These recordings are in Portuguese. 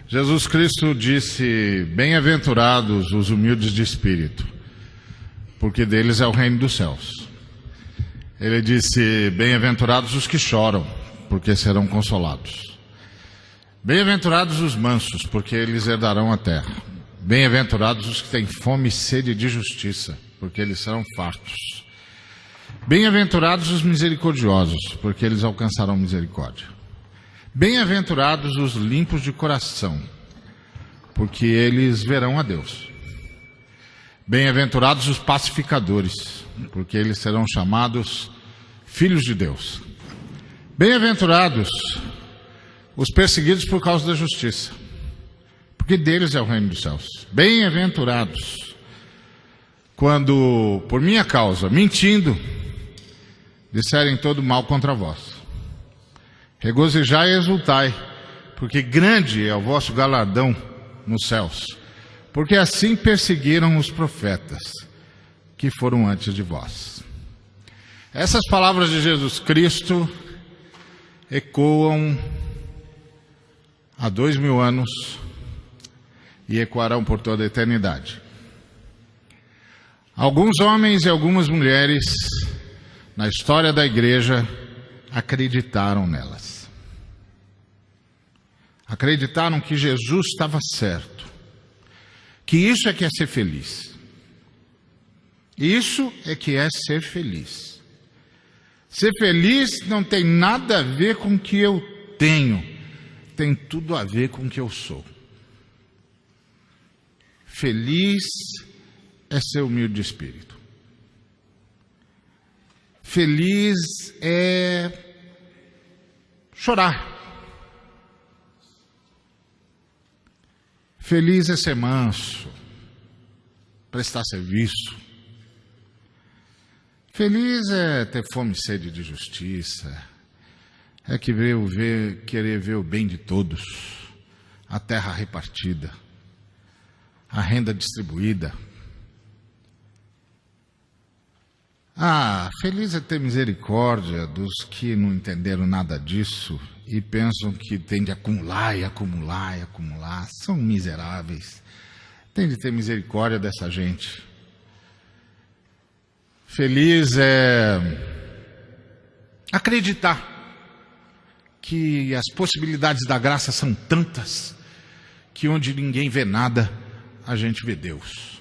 Jesus Cristo disse: bem-aventurados os humildes de espírito, porque deles é o reino dos céus. Ele disse: bem-aventurados os que choram, porque serão consolados. Bem-aventurados os mansos, porque eles herdarão a terra. Bem-aventurados os que têm fome e sede de justiça, porque eles serão fartos. Bem-aventurados os misericordiosos, porque eles alcançarão misericórdia. Bem-aventurados os limpos de coração, porque eles verão a Deus. Bem-aventurados os pacificadores, porque eles serão chamados filhos de Deus. Bem-aventurados os perseguidos por causa da justiça, porque deles é o reino dos céus. Bem-aventurados quando, por minha causa, mentindo, disserem todo mal contra vós. Regozijai e exultai, porque grande é o vosso galardão nos céus, porque assim perseguiram os profetas que foram antes de vós. Essas palavras de Jesus Cristo ecoam há 2000 anos e ecoarão por toda a eternidade. Alguns homens e algumas mulheres na história da igreja acreditaram nelas. Acreditaram que Jesus estava certo, que isso é que é ser feliz. Isso é que é ser feliz. Ser feliz não tem nada a ver com o que eu tenho, tem tudo a ver com o que eu sou. Feliz é ser humilde de espírito. Feliz é chorar. Feliz é ser manso, prestar serviço. Feliz é ter fome e sede de justiça, é querer ver o bem de todos, a terra repartida, a renda distribuída. Feliz é ter misericórdia dos que não entenderam nada disso e pensam que tem de acumular e acumular e acumular. São miseráveis. Tem de ter misericórdia dessa gente. Feliz é acreditar que as possibilidades da graça são tantas que onde ninguém vê nada, a gente vê Deus.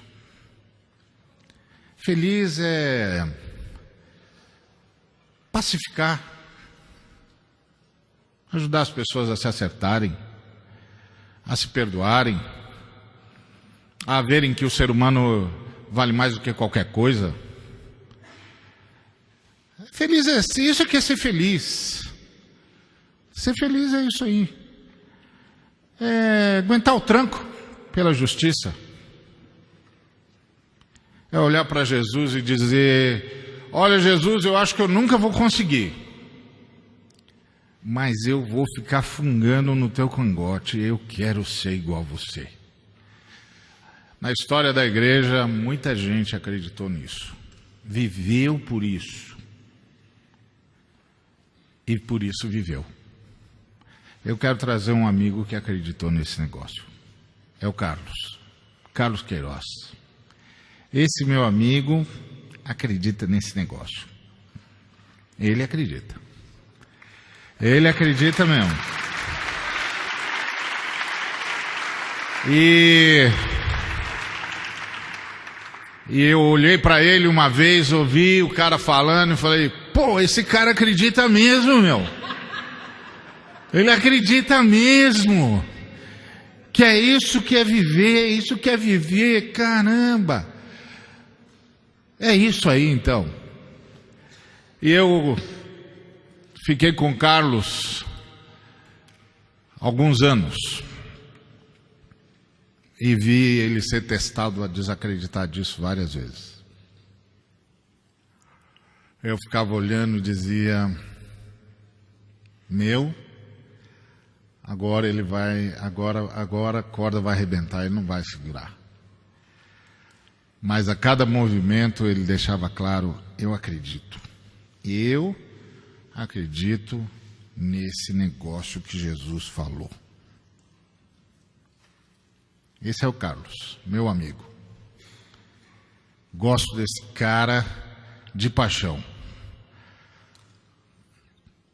Feliz é pacificar, ajudar as pessoas a se acertarem, a se perdoarem, a verem que o ser humano vale mais do que qualquer coisa. Feliz é isso que é ser feliz. Ser feliz é isso aí. É aguentar o tranco pela justiça. É olhar para Jesus e dizer: olha, Jesus, eu acho que eu nunca vou conseguir, mas eu vou ficar fungando no teu cangote, eu quero ser igual a você. Na história da igreja, muita gente acreditou nisso, viveu por isso, e por isso viveu. Eu quero trazer um amigo que acreditou nesse negócio, é o Carlos Queiroz. Esse meu amigo acredita nesse negócio. Ele acredita. Ele acredita mesmo. E eu olhei para ele uma vez, ouvi o cara falando e falei: pô, esse cara acredita mesmo, meu. Ele acredita mesmo. Que é isso que é viver, caramba. É isso aí, então. E eu fiquei com o Carlos alguns anos e vi ele ser testado a desacreditar disso várias vezes. Eu ficava olhando e dizia: agora ele vai, agora a corda vai arrebentar, ele não vai segurar. Mas a cada movimento ele deixava claro: eu acredito nesse negócio que Jesus falou. Esse é o Carlos, meu amigo. Gosto desse cara de paixão.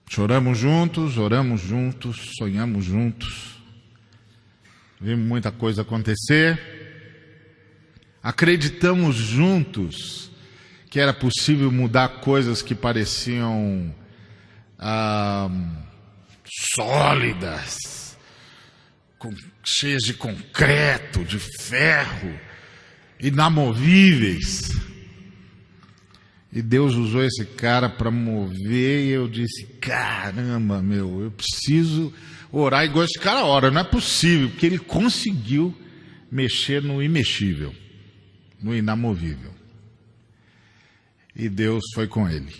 Choramos juntos, oramos juntos, sonhamos juntos. Vimos muita coisa acontecer. Acreditamos juntos que era possível mudar coisas que pareciam sólidas, cheias de concreto, de ferro, inamovíveis. E Deus usou esse cara para mover, e eu disse, caramba, eu preciso orar igual esse cara ora. Não é possível, porque ele conseguiu mexer no imexível, no inamovível. E Deus foi com ele.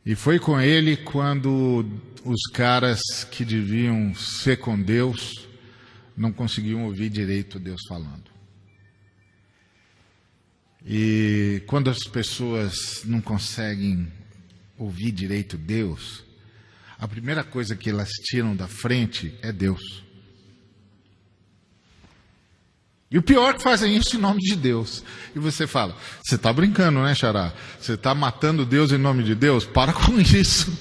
E foi com ele quando os caras que deviam ser com Deus não conseguiam ouvir direito Deus falando. E quando as pessoas não conseguem ouvir direito Deus, a primeira coisa que elas tiram da frente é Deus. E o pior é que fazem isso em nome de Deus. E você fala, você está brincando, né, Xará? Você está matando Deus em nome de Deus? Para com isso.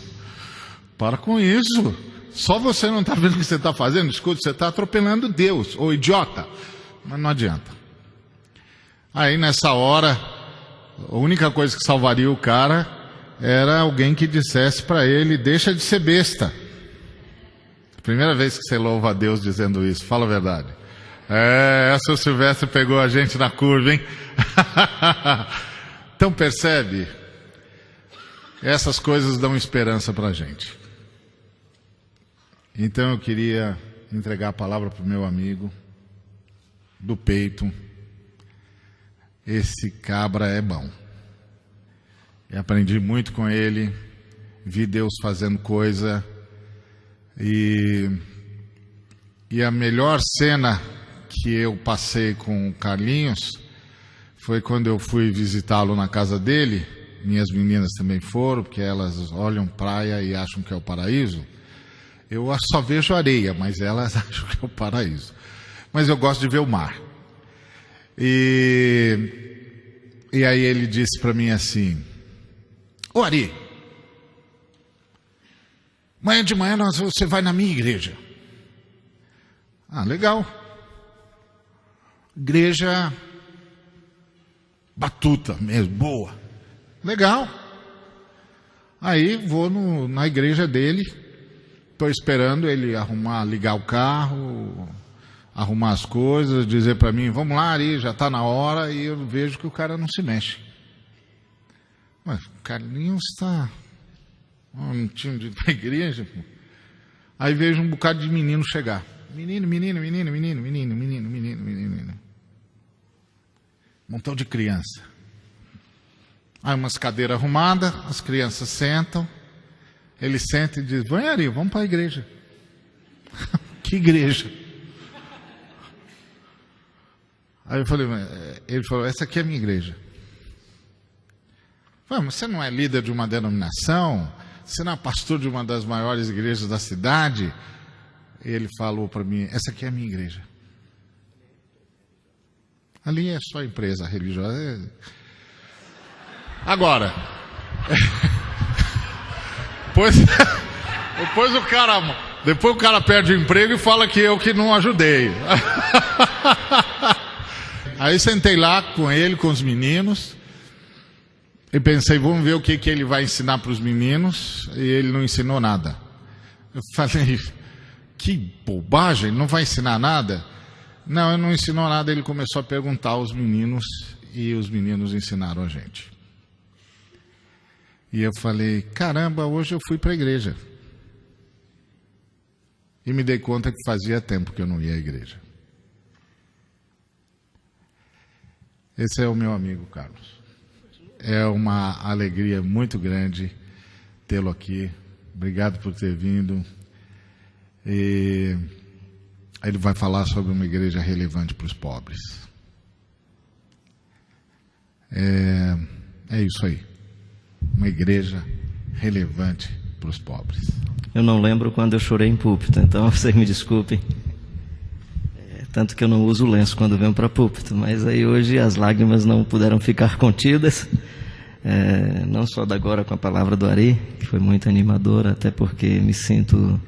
Para com isso. Só você não está vendo o que você está fazendo? Escuta, você está atropelando Deus, ô idiota. Mas não adianta. Aí nessa hora, a única coisa que salvaria o cara era alguém que dissesse para ele, deixa de ser besta. Primeira vez que você louva a Deus dizendo isso, fala a verdade. Essa o Silvestre pegou a gente na curva, hein? Então percebe, essas coisas dão esperança para a gente. Então eu queria entregar a palavra para o meu amigo, do peito. Esse cabra é bom. Eu aprendi muito com ele, vi Deus fazendo coisa, e a melhor cena que eu passei com o Carlinhos foi quando eu fui visitá-lo na casa dele. Minhas meninas também foram, porque elas olham praia e acham que é o paraíso. Eu só vejo areia, mas elas acham que é o paraíso. Mas eu gosto de ver o mar. E aí ele disse para mim assim, ô Ari, amanhã de manhã você vai na minha igreja. Ah, legal. Igreja batuta mesmo, boa. Legal. Aí vou na igreja dele, estou esperando ele ligar o carro, arrumar as coisas, dizer para mim, vamos lá, Ari, já está na hora, e eu vejo que o cara não se mexe. Mas o Carlinhos está um time de igreja. Aí vejo um bocado de menino chegar. Menino. Montão de criança. Aí umas cadeiras arrumadas, as crianças sentam, ele senta e diz, vai Ari, vamos para a igreja. Que igreja? Aí eu falei, ele falou, essa aqui é a minha igreja. Eu falei, mas você não é líder de uma denominação? Você não é pastor de uma das maiores igrejas da cidade? E ele falou para mim, essa aqui é a minha igreja. Ali é só empresa religiosa. Agora, depois o cara perde o emprego e fala que eu que não ajudei. Aí sentei lá com ele, com os meninos, e pensei, vamos ver o que ele vai ensinar para os meninos, e ele não ensinou nada. Eu falei, que bobagem, não vai ensinar nada? Não, ele não ensinou nada, ele começou a perguntar aos meninos, e os meninos ensinaram a gente. E eu falei, caramba, hoje eu fui para a igreja. E me dei conta que fazia tempo que eu não ia à igreja. Esse é o meu amigo Carlos. É uma alegria muito grande tê-lo aqui. Obrigado por ter vindo. E ele vai falar sobre uma igreja relevante para os pobres. É isso aí. Uma igreja relevante para os pobres. Eu não lembro quando eu chorei em púlpito, então vocês me desculpem. tanto que eu não uso lenço quando venho para púlpito, mas aí hoje as lágrimas não puderam ficar contidas, não só da agora com a palavra do Ari, que foi muito animadora, até porque me sinto,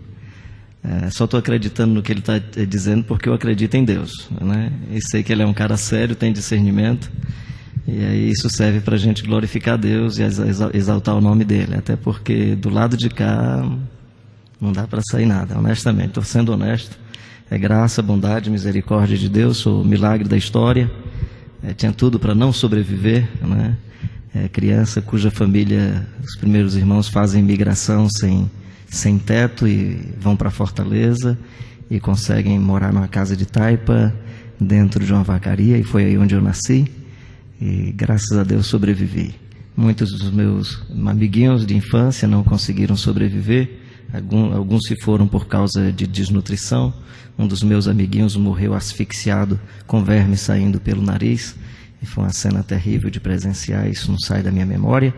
só estou acreditando no que ele está dizendo porque eu acredito em Deus, né? E sei que ele é um cara sério, tem discernimento, e aí isso serve para a gente glorificar a Deus e exaltar o nome dele, até porque do lado de cá não dá para sair nada, honestamente, estou sendo honesto. É graça, bondade, misericórdia de Deus, sou o milagre da história, tinha tudo para não sobreviver, né? Criança cuja família, os primeiros irmãos fazem migração sem teto e vão para Fortaleza e conseguem morar numa casa de taipa dentro de uma vacaria, e foi aí onde eu nasci, e graças a Deus sobrevivi. Muitos dos meus amiguinhos de infância não conseguiram sobreviver, alguns se foram por causa de desnutrição. Um dos meus amiguinhos morreu asfixiado com verme saindo pelo nariz, e foi uma cena terrível de presenciar, isso não sai da minha memória.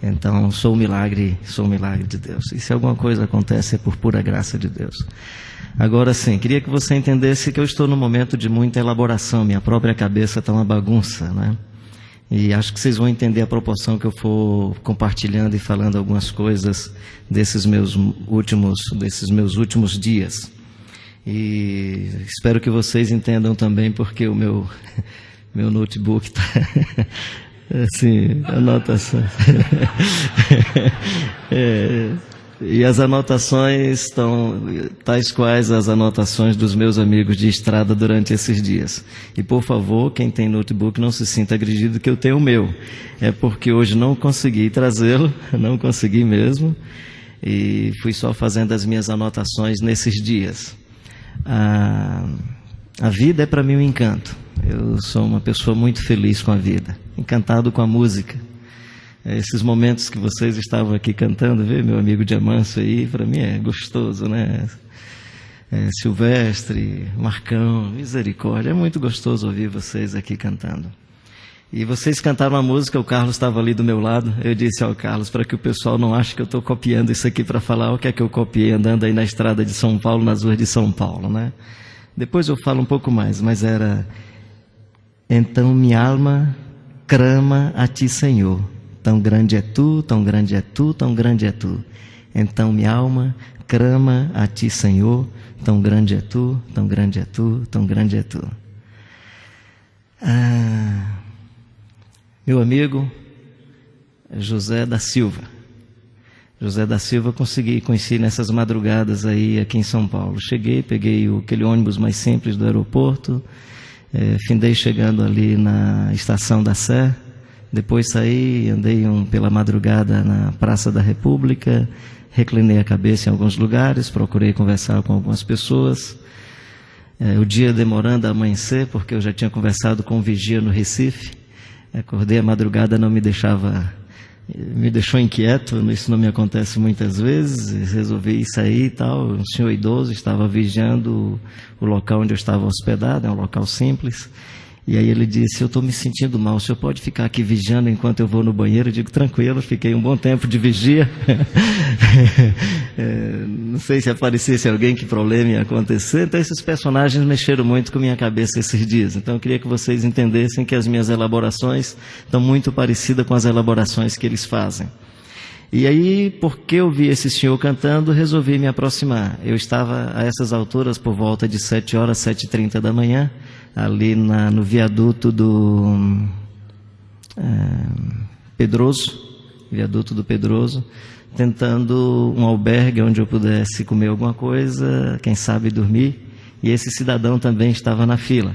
Então sou um milagre de Deus, e se alguma coisa acontece é por pura graça de Deus. Agora sim, queria que você entendesse que eu estou num momento de muita elaboração, minha própria cabeça está uma bagunça, né? E acho que vocês vão entender a proporção que eu for compartilhando e falando algumas coisas desses meus últimos dias. E espero que vocês entendam também, porque o meu notebook está assim, anotações. E as anotações estão tais quais as anotações dos meus amigos de estrada durante esses dias. E por favor, quem tem notebook não se sinta agredido que eu tenho o meu. É porque hoje não consegui trazê-lo, não consegui mesmo, e fui só fazendo as minhas anotações nesses dias. A vida é para mim um encanto. Eu sou uma pessoa muito feliz com a vida, encantado com a música. Esses momentos que vocês estavam aqui cantando, vê meu amigo Diamâncio aí, para mim é gostoso, né? Silvestre, Marcão, misericórdia, é muito gostoso ouvir vocês aqui cantando. E vocês cantaram a música, o Carlos estava ali do meu lado, eu disse ao Carlos, para que o pessoal não ache que eu estou copiando isso aqui para falar o que é que eu copiei andando aí na estrada de São Paulo, nas ruas de São Paulo, né? Depois eu falo um pouco mais, mas era: então minha alma clama a ti, Senhor. Tão grande é tu, tão grande é tu, tão grande é tu. Então minha alma clama a ti, Senhor. Tão grande é tu, tão grande é tu, tão grande é tu. Meu amigo José da Silva. José da Silva conheci nessas madrugadas aí aqui em São Paulo. Cheguei, peguei aquele ônibus mais simples do aeroporto, findei chegando ali na Estação da Sé. Depois saí, andei pela madrugada na Praça da República, reclinei a cabeça em alguns lugares, procurei conversar com algumas pessoas. O dia demorando a amanhecer, porque eu já tinha conversado com um vigia no Recife. Acordei a madrugada, me deixou inquieto, isso não me acontece muitas vezes, resolvi sair e tal. Um senhor idoso estava vigiando o local onde eu estava hospedado, é um local simples. E aí ele disse: eu estou me sentindo mal, o senhor pode ficar aqui vigiando enquanto eu vou no banheiro? Eu digo: tranquilo, fiquei um bom tempo de vigia. Não sei se aparecesse alguém, que problema ia acontecer. Então esses personagens mexeram muito com minha cabeça esses dias. Então eu queria que vocês entendessem que as minhas elaborações estão muito parecidas com as elaborações que eles fazem. E aí, porque eu vi esse senhor cantando, resolvi me aproximar. Eu estava a essas alturas por volta de 7h, 7h30 da manhã, ali no viaduto do Pedroso, tentando um albergue onde eu pudesse comer alguma coisa, quem sabe dormir, e esse cidadão também estava na fila,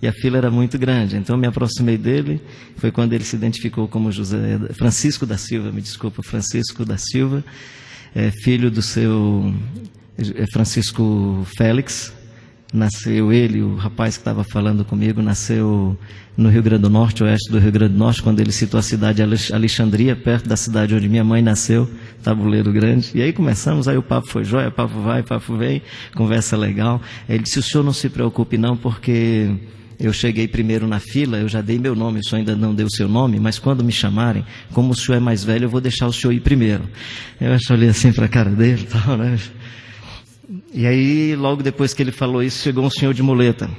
e a fila era muito grande, então me aproximei dele. Foi quando ele se identificou como Francisco da Silva, filho do seu Francisco Félix. Nasceu ele, o rapaz que estava falando comigo, nasceu no Rio Grande do Norte, oeste do Rio Grande do Norte, quando ele citou a cidade de Alexandria, perto da cidade onde minha mãe nasceu, Tabuleiro Grande. E aí começamos, aí o papo foi jóia, papo vai, papo vem, conversa legal. Ele disse: o senhor não se preocupe não, porque eu cheguei primeiro na fila, eu já dei meu nome, o senhor ainda não deu o seu nome, mas quando me chamarem, como o senhor é mais velho, eu vou deixar o senhor ir primeiro. Eu olhei assim para a cara dele e tal, né? E aí, logo depois que ele falou isso, chegou um senhor de muleta.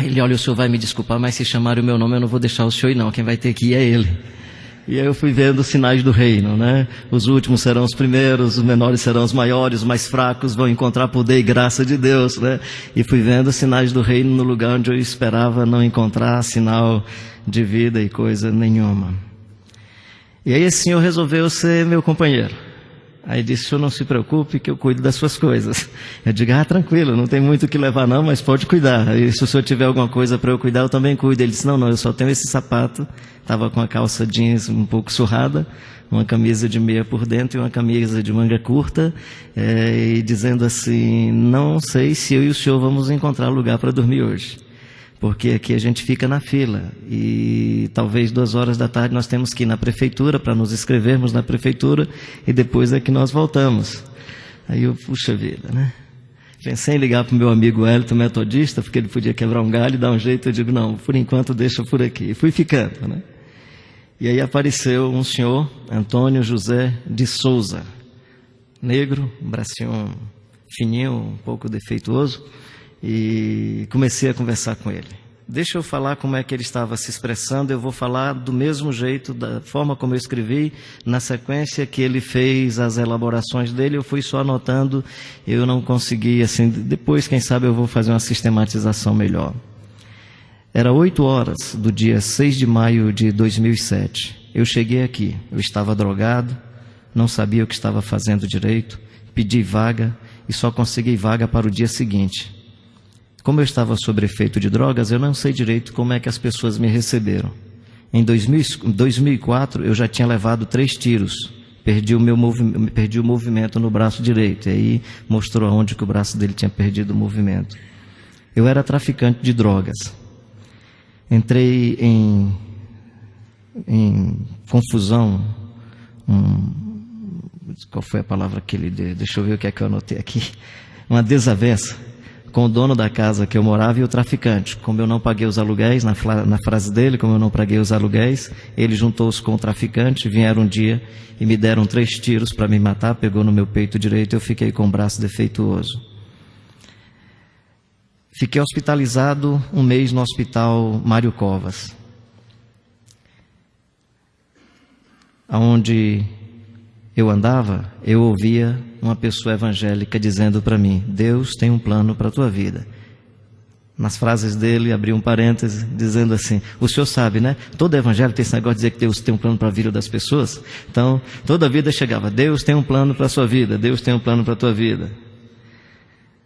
Ele: olha, o senhor vai me desculpar, mas se chamarem o meu nome eu não vou deixar o senhor ir não, quem vai ter que ir é ele. E aí eu fui vendo os sinais do reino, né? Os últimos serão os primeiros, os menores serão os maiores, os mais fracos vão encontrar poder e graça de Deus, né? E fui vendo os sinais do reino no lugar onde eu esperava não encontrar sinal de vida e coisa nenhuma. E aí esse senhor resolveu ser meu companheiro. Aí disse: o senhor não se preocupe que eu cuido das suas coisas. Eu digo: tranquilo, não tem muito o que levar não, mas pode cuidar. E se o senhor tiver alguma coisa para eu cuidar, eu também cuido. Ele disse: não, eu só tenho esse sapato. Estava com a calça jeans um pouco surrada, uma camisa de meia por dentro e uma camisa de manga curta, e dizendo assim: não sei se eu e o senhor vamos encontrar lugar para dormir hoje, porque aqui a gente fica na fila e talvez 2 horas da tarde nós temos que ir na prefeitura para nos inscrevermos na prefeitura e depois é que nós voltamos. Aí eu, puxa vida, né? Pensei em ligar para o meu amigo Hélito, metodista, porque ele podia quebrar um galho e dar um jeito. Eu digo: não, por enquanto deixa por aqui. E fui ficando, né? E aí apareceu um senhor, Antônio José de Souza, negro, um bracinho fininho, um pouco defeituoso, e comecei a conversar com ele. Deixa eu falar como é que ele estava se expressando, eu vou falar do mesmo jeito, da forma como eu escrevi, na sequência que ele fez as elaborações dele, eu fui só anotando, eu não consegui, assim, depois quem sabe eu vou fazer uma sistematização melhor. Era 8 horas do dia 6 de maio de 2007. Eu cheguei aqui, eu estava drogado, não sabia o que estava fazendo direito, pedi vaga e só consegui vaga para o dia seguinte. Como eu estava sob efeito de drogas, eu não sei direito como é que as pessoas me receberam. Em 2004, eu já tinha levado 3 tiros, perdi o movimento no braço direito, e aí mostrou aonde que o braço dele tinha perdido o movimento. Eu era traficante de drogas. Entrei em confusão, qual foi a palavra que ele deu? Deixa eu ver o que é que eu anotei aqui. Uma desavença com o dono da casa que eu morava e o traficante. Como eu não paguei os aluguéis, na frase dele, como eu não paguei os aluguéis, ele juntou-se com o traficante, vieram um dia e me deram 3 tiros para me matar, pegou no meu peito direito e eu fiquei com o braço defeituoso. Fiquei hospitalizado 1 mês no hospital Mário Covas, aonde eu andava, eu ouvia uma pessoa evangélica dizendo para mim: Deus tem um plano para a tua vida. Nas frases dele, abri um parêntese, dizendo assim: o senhor sabe, né? Todo evangelho tem esse negócio de dizer que Deus tem um plano para a vida das pessoas. Então, toda a vida chegava: Deus tem um plano para a sua vida, Deus tem um plano para a tua vida.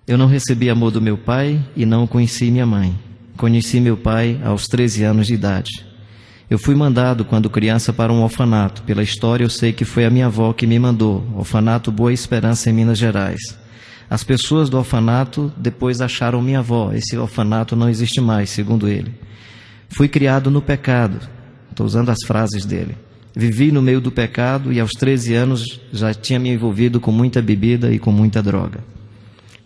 Eu não recebi amor do meu pai e não conheci minha mãe. Conheci meu pai aos 13 anos de idade. Eu fui mandado quando criança para um orfanato. Pela história eu sei que foi a minha avó que me mandou. Orfanato Boa Esperança em Minas Gerais. As pessoas do orfanato depois acharam minha avó. Esse orfanato não existe mais, segundo ele. Fui criado no pecado. Estou usando as frases dele. Vivi no meio do pecado e aos 13 anos já tinha me envolvido com muita bebida e com muita droga.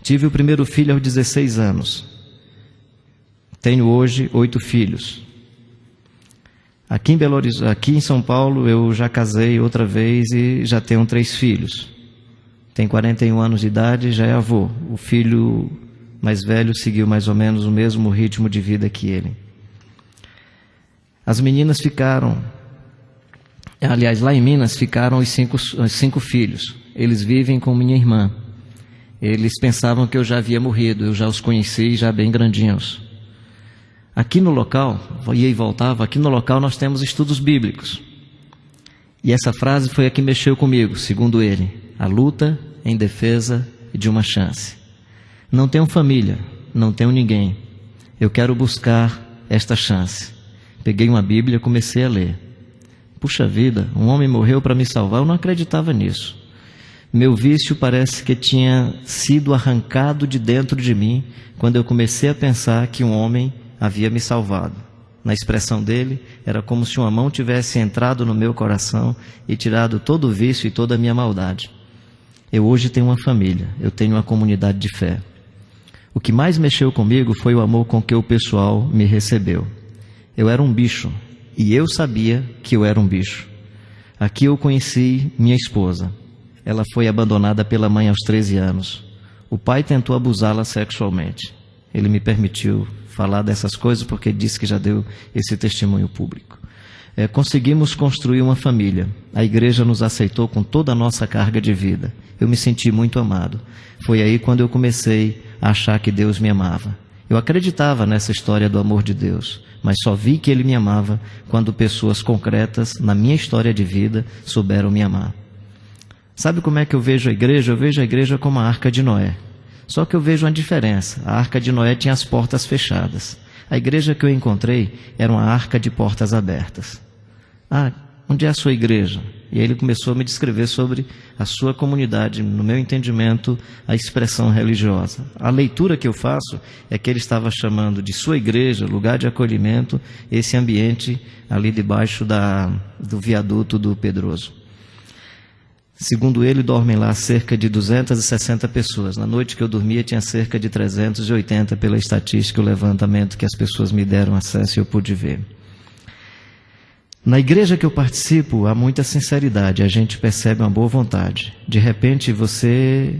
Tive o primeiro filho aos 16 anos. Tenho hoje 8 filhos. Aqui em São Paulo eu já casei outra vez e já tenho 3 filhos. Tem 41 anos de idade e já é avô. O filho mais velho seguiu mais ou menos o mesmo ritmo de vida que ele. As meninas ficaram... Aliás, lá em Minas ficaram os 5 filhos. Eles vivem com minha irmã. Eles pensavam que eu já havia morrido, eu já os conheci, já bem grandinhos. Aqui no local, ia e voltava, aqui no local nós temos estudos bíblicos. E essa frase foi a que mexeu comigo, segundo ele: a luta em defesa de uma chance. Não tenho família, não tenho ninguém. Eu quero buscar esta chance. Peguei uma Bíblia e comecei a ler. Puxa vida, um homem morreu para me salvar, eu não acreditava nisso. Meu vício parece que tinha sido arrancado de dentro de mim quando eu comecei a pensar que um homem havia me salvado. Na expressão dele, era como se uma mão tivesse entrado no meu coração e tirado todo o vício e toda a minha maldade. Eu hoje tenho uma família, eu tenho uma comunidade de fé. O que mais mexeu comigo foi o amor com que o pessoal me recebeu. Eu era um bicho e eu sabia que eu era um bicho. Aqui eu conheci minha esposa. Ela foi abandonada pela mãe aos 13 anos. O pai tentou abusá-la sexualmente. Ele me permitiu falar dessas coisas porque disse que já deu esse testemunho público. Conseguimos construir uma família. A igreja nos aceitou com toda a nossa carga de vida. Eu me senti muito amado. Foi aí quando eu comecei a achar que Deus me amava. Eu acreditava nessa história do amor de Deus, mas só vi que Ele me amava quando pessoas concretas na minha história de vida souberam me amar. Sabe como é que eu vejo a igreja? Eu vejo a igreja como a Arca de Noé. Só que eu vejo uma diferença. A Arca de Noé tinha as portas fechadas. A igreja que eu encontrei era uma arca de portas abertas. Onde é a sua igreja? E aí ele começou a me descrever sobre a sua comunidade, no meu entendimento, a expressão religiosa. A leitura que eu faço é que ele estava chamando de sua igreja, lugar de acolhimento, esse ambiente ali debaixo do viaduto do Pedroso. Segundo ele, dormem lá cerca de 260 pessoas. Na noite que eu dormia tinha cerca de 380 pela estatística, o levantamento que as pessoas me deram acesso e eu pude ver. Na igreja que eu participo, há muita sinceridade, a gente percebe uma boa vontade. De repente você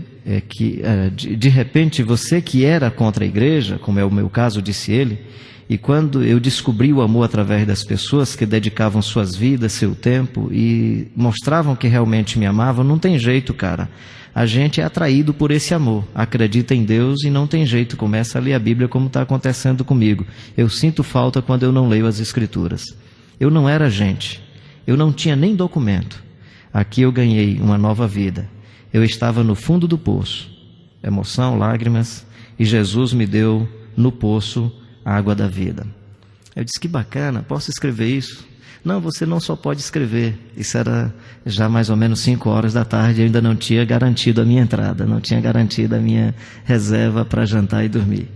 que era contra a igreja, como é o meu caso, disse ele, e quando eu descobri o amor através das pessoas que dedicavam suas vidas, seu tempo e mostravam que realmente me amavam, não tem jeito, cara. A gente é atraído por esse amor, acredita em Deus e não tem jeito, começa a ler a Bíblia como está acontecendo comigo. Eu sinto falta quando eu não leio as Escrituras. Eu não era gente, eu não tinha nem documento. Aqui eu ganhei uma nova vida. Eu estava no fundo do poço, emoção, lágrimas, e Jesus me deu no poço a água da vida. Eu disse, que bacana, posso escrever isso? Não, você não só pode escrever. Isso era já mais ou menos 5 horas da tarde, eu ainda não tinha garantido a minha entrada, não tinha garantido a minha reserva para jantar e dormir.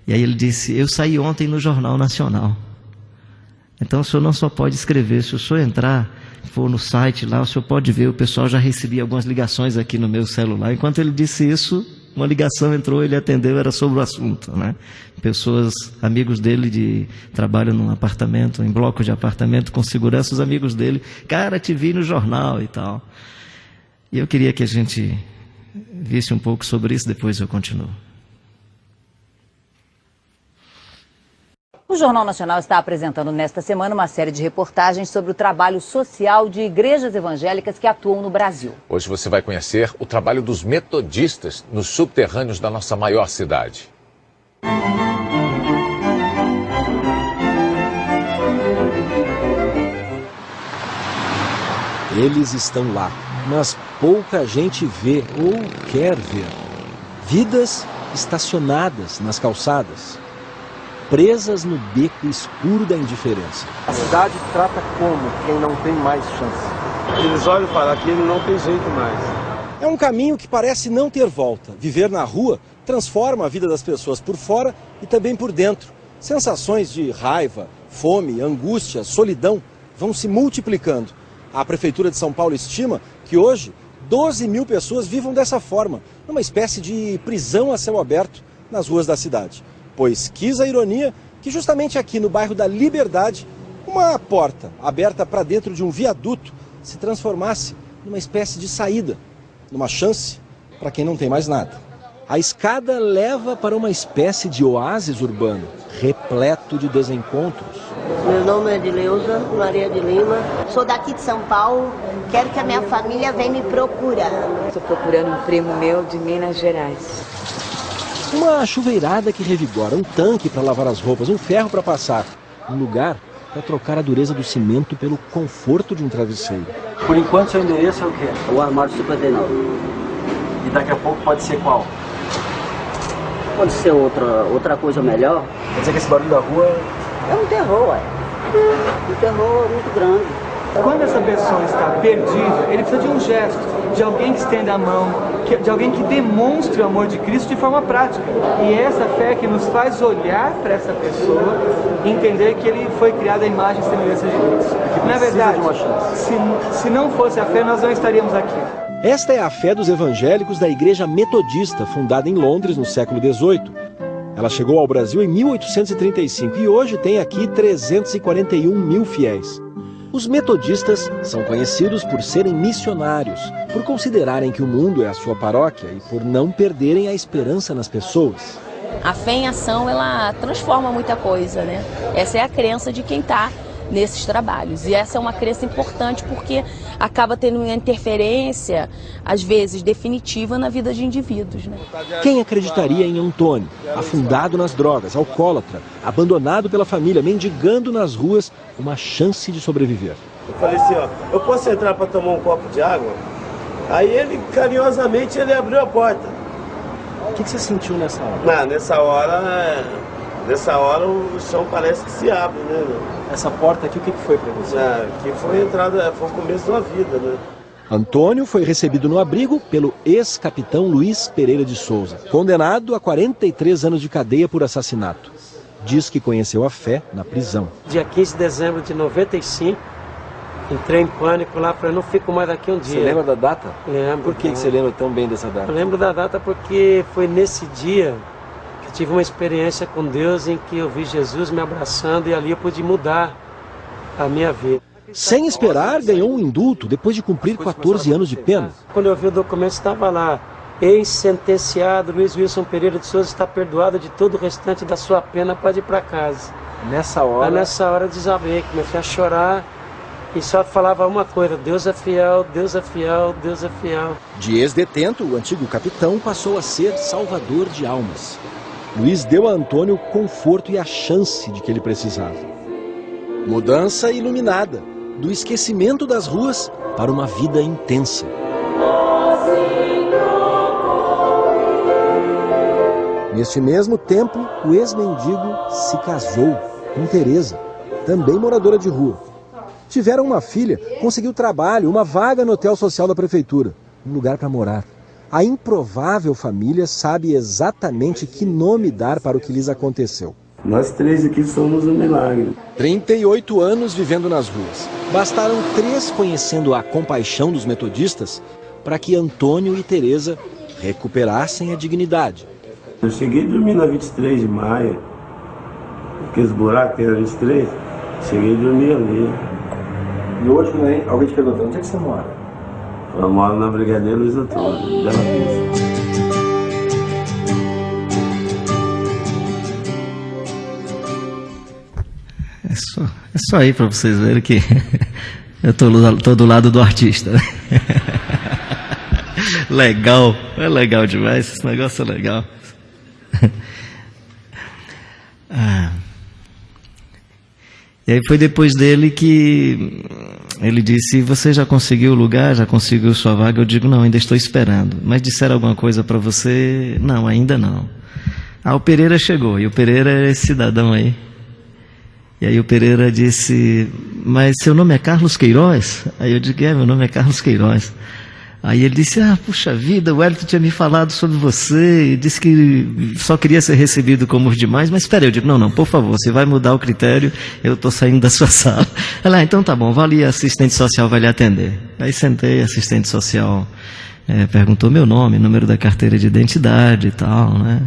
E aí ele disse, eu saí ontem no Jornal Nacional. Então o senhor não só pode escrever, se o senhor entrar, for no site lá, o senhor pode ver, o pessoal já recebia algumas ligações aqui no meu celular. Enquanto ele disse isso, uma ligação entrou, ele atendeu, era sobre o assunto, né? Pessoas, amigos dele trabalham num apartamento, em bloco de apartamento, com segurança, os amigos dele, cara, te vi no jornal e tal. E eu queria que a gente visse um pouco sobre isso, depois eu continuo. O Jornal Nacional está apresentando nesta semana uma série de reportagens sobre o trabalho social de igrejas evangélicas que atuam no Brasil. Hoje você vai conhecer o trabalho dos metodistas nos subterrâneos da nossa maior cidade. Eles estão lá, mas pouca gente vê ou quer ver. Vidas estacionadas nas calçadas, presas no beco escuro da indiferença. A cidade trata como quem não tem mais chance. Eles olham e falam que ele não tem jeito mais. É um caminho que parece não ter volta. Viver na rua transforma a vida das pessoas por fora e também por dentro. Sensações de raiva, fome, angústia, solidão vão se multiplicando. A Prefeitura de São Paulo estima que hoje 12 mil pessoas vivam dessa forma, numa espécie de prisão a céu aberto nas ruas da cidade. Pois quis a ironia que justamente aqui no bairro da Liberdade, uma porta aberta para dentro de um viaduto se transformasse numa espécie de saída, numa chance para quem não tem mais nada. A escada leva para uma espécie de oásis urbano, repleto de desencontros. Meu nome é Edileuza Maria de Lima, sou daqui de São Paulo, quero que a minha família venha me procurar. Estou procurando um primo meu de Minas Gerais. Uma chuveirada que revigora, um tanque para lavar as roupas, um ferro para passar, um lugar para trocar a dureza do cimento pelo conforto de um travesseiro. Por enquanto, seu endereço é o quê? O armário 59. E daqui a pouco pode ser qual? Pode ser outra coisa melhor. Quer dizer que esse barulho da rua É um terror, um terror muito grande. Quando essa pessoa está perdida, ele precisa de um gesto, de alguém que estenda a mão, de alguém que demonstre o amor de Cristo de forma prática. E é essa fé que nos faz olhar para essa pessoa e entender que ele foi criado à imagem e semelhança de Deus. Na verdade, se não fosse a fé, nós não estaríamos aqui. Esta é a fé dos evangélicos da Igreja Metodista, fundada em Londres no século XVIII. Ela chegou ao Brasil em 1835 e hoje tem aqui 341 mil fiéis. Os metodistas são conhecidos por serem missionários, por considerarem que o mundo é a sua paróquia e por não perderem a esperança nas pessoas. A fé em ação, ela transforma muita coisa, né? Essa é a crença de quem está nesses trabalhos. E essa é uma crença importante porque acaba tendo uma interferência, às vezes definitiva, na vida de indivíduos, né? Quem acreditaria em Antônio, afundado nas drogas, alcoólatra, abandonado pela família, mendigando nas ruas, uma chance de sobreviver? Eu falei assim, ó, eu posso entrar para tomar um copo de água? Aí ele, carinhosamente, ele abriu a porta. O que você sentiu nessa hora? Nessa hora o chão parece que se abre, né? Essa porta aqui, o que foi para você? Que foi a entrada, foi o começo da vida, né? Antônio foi recebido no abrigo pelo ex-capitão Luiz Pereira de Souza, condenado a 43 anos de cadeia por assassinato. Diz que conheceu a fé na prisão. Dia 15 de dezembro de 95, entrei em pânico lá, falei, não fico mais daqui um dia. Você lembra da data? Lembro. Por que você lembra tão bem dessa data? Eu lembro da data porque foi nesse dia que tive uma experiência com Deus em que eu vi Jesus me abraçando e ali eu pude mudar a minha vida. Sem esperar, ganhou um indulto depois de cumprir 14 anos de pena. Quando eu vi o documento, estava lá, ex-sentenciado Luiz Wilson Pereira de Souza está perdoado de todo o restante da sua pena, pode ir para casa. Nessa hora? Aí, nessa hora eu desabei, comecei a chorar e só falava uma coisa, Deus é fiel, Deus é fiel, Deus é fiel. De ex-detento, o antigo capitão passou a ser salvador de almas. Luiz deu a Antônio o conforto e a chance de que ele precisava. Mudança iluminada, do esquecimento das ruas para uma vida intensa. Neste mesmo tempo, o ex-mendigo se casou com Teresa, também moradora de rua. Tiveram uma filha, conseguiu trabalho, uma vaga no hotel social da prefeitura, um lugar para morar. A improvável família sabe exatamente que nome dar para o que lhes aconteceu. Nós três aqui somos um milagre. 38 anos vivendo nas ruas. Bastaram 3 conhecendo a compaixão dos metodistas para que Antônio e Teresa recuperassem a dignidade. Eu cheguei a dormir na 23 de maio, aqueles buracos que era 23, cheguei a dormir ali. E hoje, né, alguém te perguntou, onde é que você mora? Eu moro na Brigadeiro Luiz Antônio, Bela Vista. É só aí para vocês verem que eu tô do lado do artista. Legal, é legal demais, esse negócio é legal. E aí foi depois dele que ele disse, você já conseguiu o lugar, já conseguiu sua vaga? Eu digo, não, ainda estou esperando. Mas disseram alguma coisa para você? Não, ainda não. O Pereira chegou, e o Pereira é esse cidadão aí. E aí o Pereira disse, mas seu nome é Carlos Queiroz? Aí eu digo, meu nome é Carlos Queiroz. Aí ele disse, puxa vida, o Wellington tinha me falado sobre você, e disse que só queria ser recebido como os demais, mas espera, eu digo, não, por favor, você vai mudar o critério, eu estou saindo da sua sala. Ela, então tá bom, vai ali, a assistente social vai lhe atender. Aí sentei, a assistente social perguntou meu nome, número da carteira de identidade e tal, né?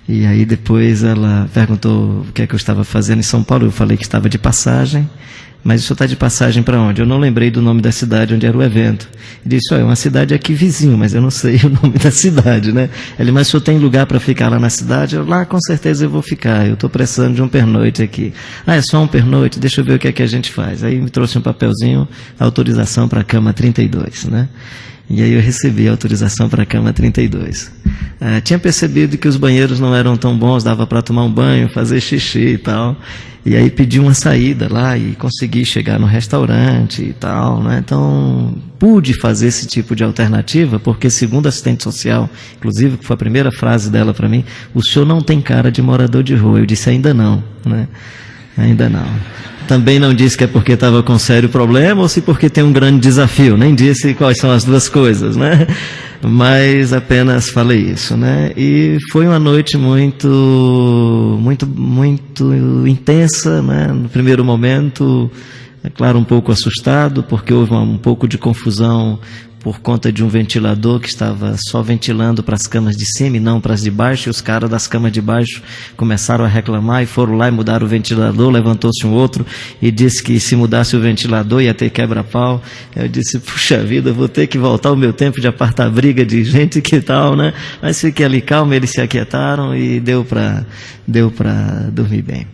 E aí depois ela perguntou o que é que eu estava fazendo em São Paulo, eu falei que estava de passagem. Mas o senhor está de passagem para onde? Eu não lembrei do nome da cidade onde era o evento. Ele disse, é uma cidade aqui vizinho, mas eu não sei o nome da cidade, né? Ele, mas o senhor tem lugar para ficar lá na cidade? Eu, lá com certeza eu vou ficar, eu estou precisando de um pernoite aqui. É só um pernoite, deixa eu ver o que é que a gente faz. Aí me trouxe um papelzinho, autorização para a cama 32, né? E aí eu recebi a autorização para a cama 32. Tinha percebido que os banheiros não eram tão bons, dava para tomar um banho, fazer xixi e tal. E aí pedi uma saída lá e consegui chegar no restaurante e tal, né? Então, pude fazer esse tipo de alternativa, porque segundo a assistente social, inclusive, que foi a primeira frase dela para mim, o senhor não tem cara de morador de rua. Eu disse, ainda não, né? Ainda não. Também não disse que é porque estava com sério problema ou se porque tem um grande desafio. Nem disse quais são as duas coisas, né? Mas apenas falei isso, né? E foi uma noite muito intensa, né? No primeiro momento, é claro, um pouco assustado, porque houve um pouco de confusão por conta de um ventilador que estava só ventilando para as camas de cima e não para as de baixo, e os caras das camas de baixo começaram a reclamar e foram lá e mudaram o ventilador. Levantou-se um outro e disse que se mudasse o ventilador ia ter quebra-pau. Eu disse, puxa vida, vou ter que voltar ao meu tempo de apartar briga de gente, que tal, né? Mas fiquei ali calmo, eles se aquietaram e deu para dormir bem.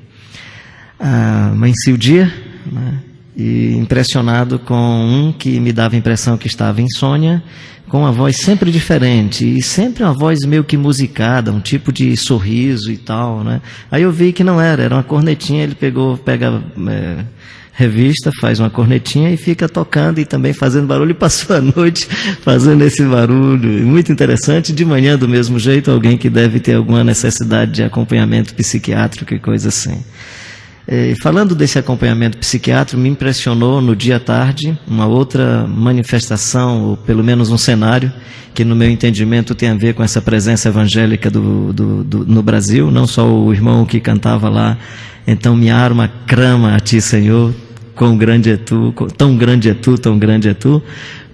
Amanheci o dia, né? E impressionado com um que me dava a impressão que estava insônia, com uma voz sempre diferente, e sempre uma voz meio que musicada, um tipo de sorriso e tal, né? Aí eu vi que não era uma cornetinha. Ele pega revista, faz uma cornetinha e fica tocando e também fazendo barulho, e passou a noite fazendo esse barulho, muito interessante. De manhã, do mesmo jeito, alguém que deve ter alguma necessidade de acompanhamento psiquiátrico e coisa assim. Falando desse acompanhamento psiquiátrico, me impressionou no dia à tarde uma outra manifestação, ou pelo menos um cenário, que no meu entendimento tem a ver com essa presença evangélica no Brasil. Não só o irmão que cantava lá, então minha arma crama a ti, Senhor, quão grande é tu, tão grande é tu, tão grande é tu.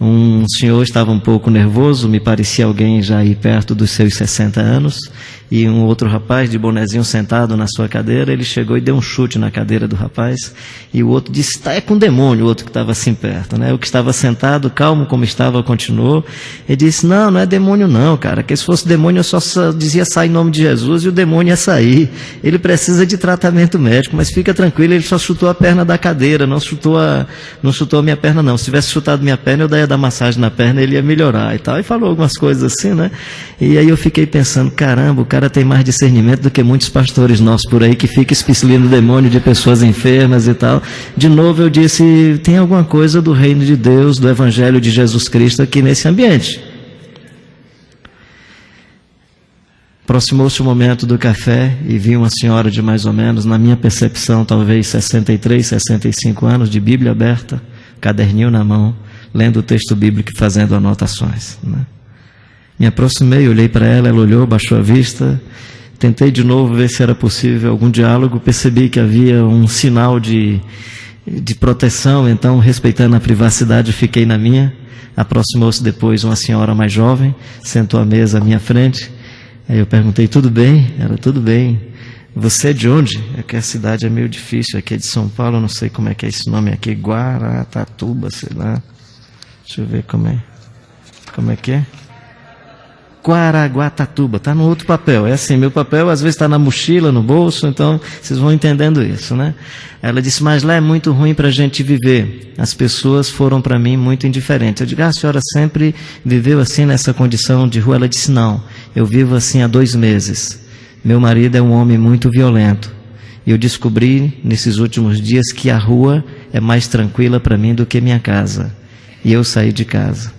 Um senhor estava um pouco nervoso, me parecia alguém já aí perto dos seus 60 anos, e um outro rapaz de bonezinho sentado na sua cadeira. Ele chegou e deu um chute na cadeira do rapaz, e o outro disse, é com demônio, o outro que estava assim perto, né? O que estava sentado, calmo como estava, continuou. Ele disse, não é demônio não, cara, que se fosse demônio eu só dizia sai em nome de Jesus e o demônio ia sair. Ele precisa de tratamento médico, mas fica tranquilo, ele só chutou a perna da cadeira, não chutou a minha perna não. Se tivesse chutado minha perna, eu daria dar massagem na perna, ele ia melhorar e tal. E falou algumas coisas assim, né? E aí eu fiquei pensando, caramba, o cara tem mais discernimento do que muitos pastores nossos por aí, que fica expelindo o demônio de pessoas enfermas e tal. De novo eu disse, tem alguma coisa do reino de Deus, do evangelho de Jesus Cristo aqui nesse ambiente. Aproximou-se o momento do café e vi uma senhora de mais ou menos, na minha percepção, talvez 63, 65 anos, de Bíblia aberta, caderninho na mão, lendo o texto bíblico e fazendo anotações, né? Me aproximei, olhei para ela, ela olhou, baixou a vista, tentei de novo ver se era possível algum diálogo, percebi que havia um sinal de proteção, então, respeitando a privacidade, fiquei na minha. Aproximou-se depois uma senhora mais jovem, sentou à mesa à minha frente. Aí eu perguntei, tudo bem? Ela, tudo bem. Você é de onde? É que a cidade é meio difícil, aqui é de São Paulo, eu não sei como é que é esse nome aqui, Guaratatuba, sei lá. Deixa eu ver como é que é. Guaraguatatuba, está no outro papel. É assim, meu papel às vezes está na mochila, no bolso, então vocês vão entendendo isso, né? Ela disse, mas lá é muito ruim para a gente viver. As pessoas foram para mim muito indiferentes. Eu digo, a senhora sempre viveu assim nessa condição de rua? Ela disse, não, eu vivo assim há 2 meses. Meu marido é um homem muito violento. E eu descobri nesses últimos dias que a rua é mais tranquila para mim do que minha casa. E eu saí de casa.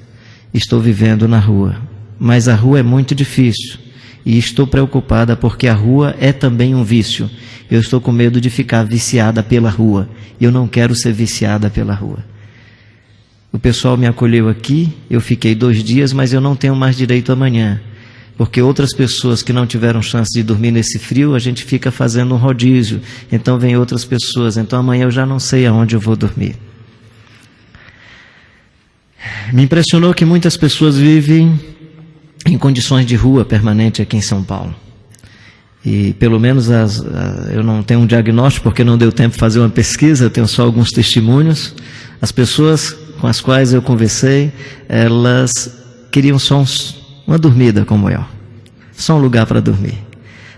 Estou vivendo na rua. Mas a rua é muito difícil. E estou preocupada porque a rua é também um vício. Eu estou com medo de ficar viciada pela rua. E eu não quero ser viciada pela rua. O pessoal me acolheu aqui, eu fiquei 2 dias, mas eu não tenho mais direito amanhã. Porque outras pessoas que não tiveram chance de dormir nesse frio, a gente fica fazendo um rodízio. Então vem outras pessoas. Então amanhã eu já não sei aonde eu vou dormir. Me impressionou que muitas pessoas vivem em condições de rua permanente aqui em São Paulo. E pelo menos eu não tenho um diagnóstico porque não deu tempo de fazer uma pesquisa, eu tenho só alguns testemunhos. As pessoas com as quais eu conversei, elas queriam só uma dormida como eu. Só um lugar para dormir.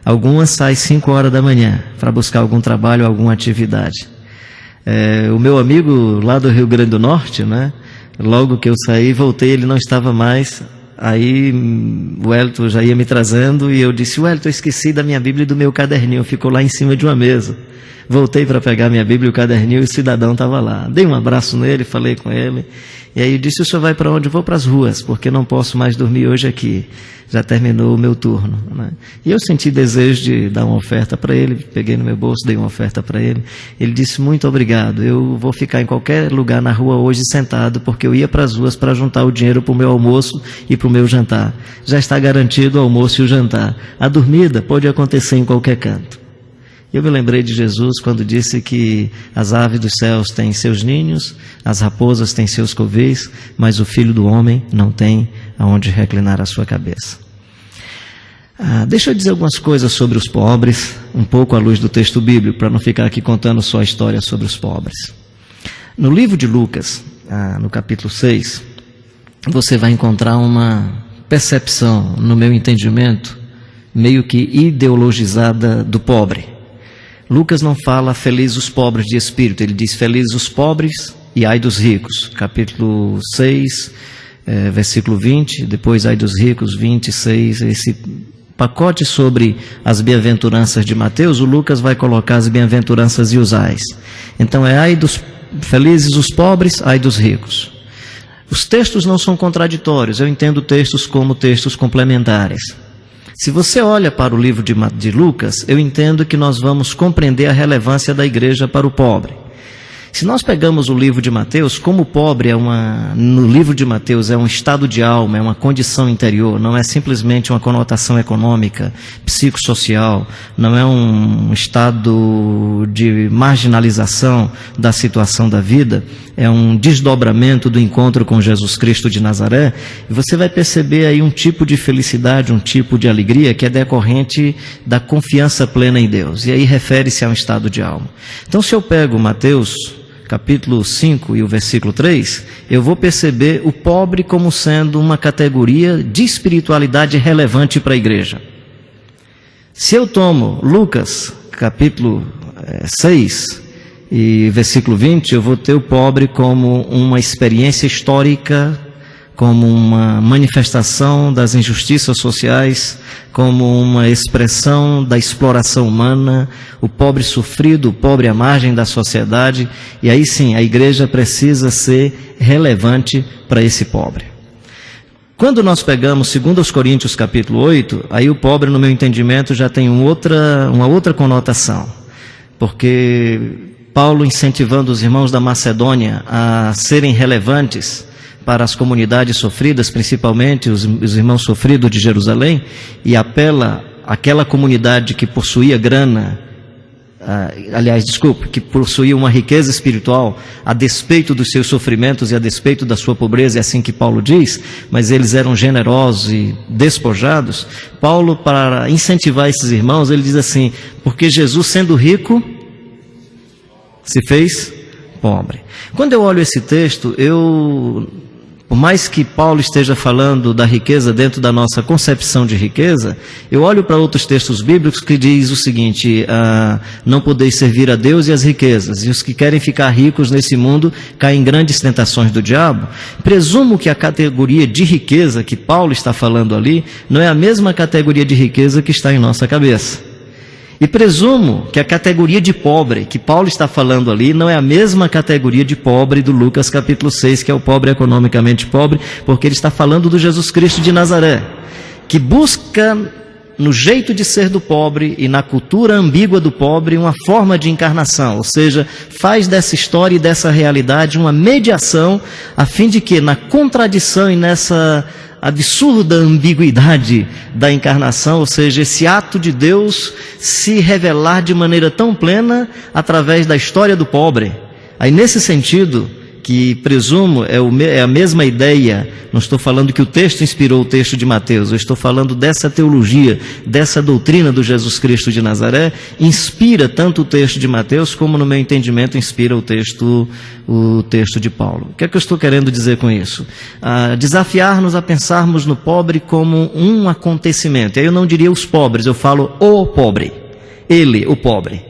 Algumas saem 5 horas da manhã para buscar algum trabalho, alguma atividade. O meu amigo lá do Rio Grande do Norte, né? Logo que eu saí, voltei, ele não estava mais. Aí o Wellington já ia me trazendo e eu disse, Wellington, eu esqueci da minha Bíblia e do meu caderninho, ficou lá em cima de uma mesa. Voltei para pegar minha Bíblia e o caderninho e o cidadão estava lá. Dei um abraço nele, falei com ele. E aí eu disse, o senhor vai para onde? Eu vou para as ruas, porque não posso mais dormir hoje aqui. Já terminou o meu turno, né? E eu senti desejo de dar uma oferta para ele, peguei no meu bolso, dei uma oferta para ele. Ele disse, muito obrigado, eu vou ficar em qualquer lugar na rua hoje sentado, porque eu ia para as ruas para juntar o dinheiro para o meu almoço e para o meu jantar. Já está garantido o almoço e o jantar. A dormida pode acontecer em qualquer canto. Eu me lembrei de Jesus quando disse que as aves dos céus têm seus ninhos, as raposas têm seus covis, mas o Filho do Homem não tem aonde reclinar a sua cabeça. Deixa eu dizer algumas coisas sobre os pobres, um pouco à luz do texto bíblico, para não ficar aqui contando só a história sobre os pobres. No livro de Lucas, no capítulo 6, você vai encontrar uma percepção, no meu entendimento, meio que ideologizada do pobre. Lucas não fala felizes os pobres de espírito, ele diz felizes os pobres e ai dos ricos. Capítulo 6, versículo 20, depois ai dos ricos, 26, esse pacote sobre as bem-aventuranças de Mateus, o Lucas vai colocar as bem-aventuranças e os ais. Então ai dos felizes os pobres, ai dos ricos. Os textos não são contraditórios, eu entendo textos como textos complementares. Se você olha para o livro de Lucas, eu entendo que nós vamos compreender a relevância da igreja para o pobre. Se nós pegamos o livro de Mateus, como o pobre no livro de Mateus é um estado de alma, é uma condição interior, não é simplesmente uma conotação econômica, psicossocial, não é um estado de marginalização da situação da vida, é um desdobramento do encontro com Jesus Cristo de Nazaré, e você vai perceber aí um tipo de felicidade, um tipo de alegria que é decorrente da confiança plena em Deus, e aí refere-se a um estado de alma. Então, se eu pego Mateus capítulo 5 e o versículo 3, eu vou perceber o pobre como sendo uma categoria de espiritualidade relevante para a igreja. Se eu tomo Lucas capítulo 6 e versículo 20, eu vou ter o pobre como uma experiência histórica, como uma manifestação das injustiças sociais, como uma expressão da exploração humana, o pobre sofrido, o pobre à margem da sociedade, e aí sim, a igreja precisa ser relevante para esse pobre. Quando nós pegamos 2 Coríntios capítulo 8, aí o pobre, no meu entendimento, já tem uma outra conotação, porque Paulo incentivando os irmãos da Macedônia a serem relevantes para as comunidades sofridas, principalmente os irmãos sofridos de Jerusalém, e apela àquela comunidade que possuía grana, que possuía uma riqueza espiritual, a despeito dos seus sofrimentos e a despeito da sua pobreza, é assim que Paulo diz, mas eles eram generosos e despojados. Paulo, para incentivar esses irmãos, ele diz assim, porque Jesus, sendo rico, se fez pobre. Quando eu olho esse texto, por mais que Paulo esteja falando da riqueza dentro da nossa concepção de riqueza, eu olho para outros textos bíblicos que diz o seguinte, não podeis servir a Deus e as riquezas, e os que querem ficar ricos nesse mundo caem em grandes tentações do diabo. Presumo que a categoria de riqueza que Paulo está falando ali, não é a mesma categoria de riqueza que está em nossa cabeça. E presumo que a categoria de pobre que Paulo está falando ali não é a mesma categoria de pobre do Lucas capítulo 6, que é o pobre economicamente pobre, porque ele está falando do Jesus Cristo de Nazaré, que busca no jeito de ser do pobre e na cultura ambígua do pobre uma forma de encarnação, ou seja, faz dessa história e dessa realidade uma mediação, a fim de que na contradição e nessa absurda ambiguidade da encarnação, ou seja, esse ato de Deus se revelar de maneira tão plena através da história do pobre. Aí nesse sentido, que presumo é a mesma ideia, não estou falando que o texto inspirou o texto de Mateus, eu estou falando dessa teologia, dessa doutrina do Jesus Cristo de Nazaré, inspira tanto o texto de Mateus como, no meu entendimento, inspira o texto de Paulo. O que é que eu estou querendo dizer com isso? Desafiar-nos a pensarmos no pobre como um acontecimento. Aí eu não diria os pobres, eu falo o pobre, ele, o pobre.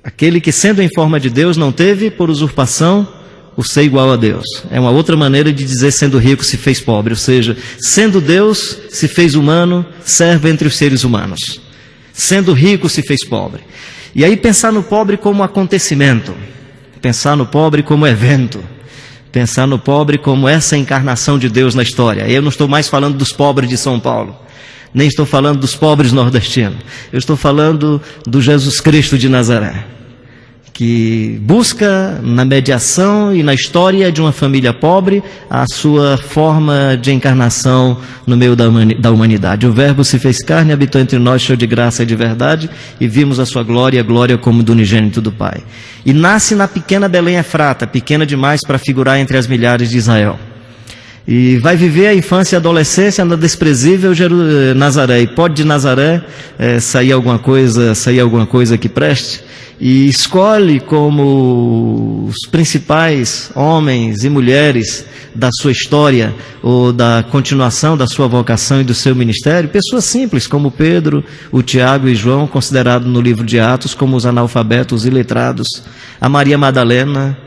Aquele que, sendo em forma de Deus, não teve por usurpação o ser igual a Deus. É uma outra maneira de dizer sendo rico se fez pobre, ou seja, sendo Deus se fez humano, serve entre os seres humanos. Sendo rico se fez pobre. E aí pensar no pobre como acontecimento, pensar no pobre como evento, pensar no pobre como essa encarnação de Deus na história. Eu não estou mais falando dos pobres de São Paulo, nem estou falando dos pobres nordestinos, eu estou falando do Jesus Cristo de Nazaré, que busca na mediação e na história de uma família pobre a sua forma de encarnação no meio da humanidade. O Verbo se fez carne, habitou entre nós, cheio de graça e de verdade, e vimos a sua glória, a glória como do unigênito do Pai. E nasce na pequena Belém Efrata, pequena demais para figurar entre as milhares de Israel. E vai viver a infância e a adolescência na desprezível Nazaré. E pode de Nazaré sair alguma coisa que preste. E escolhe como os principais homens e mulheres da sua história, ou da continuação da sua vocação e do seu ministério, pessoas simples como Pedro, o Tiago e João, considerados no livro de Atos como os analfabetos e letrados, a Maria Madalena,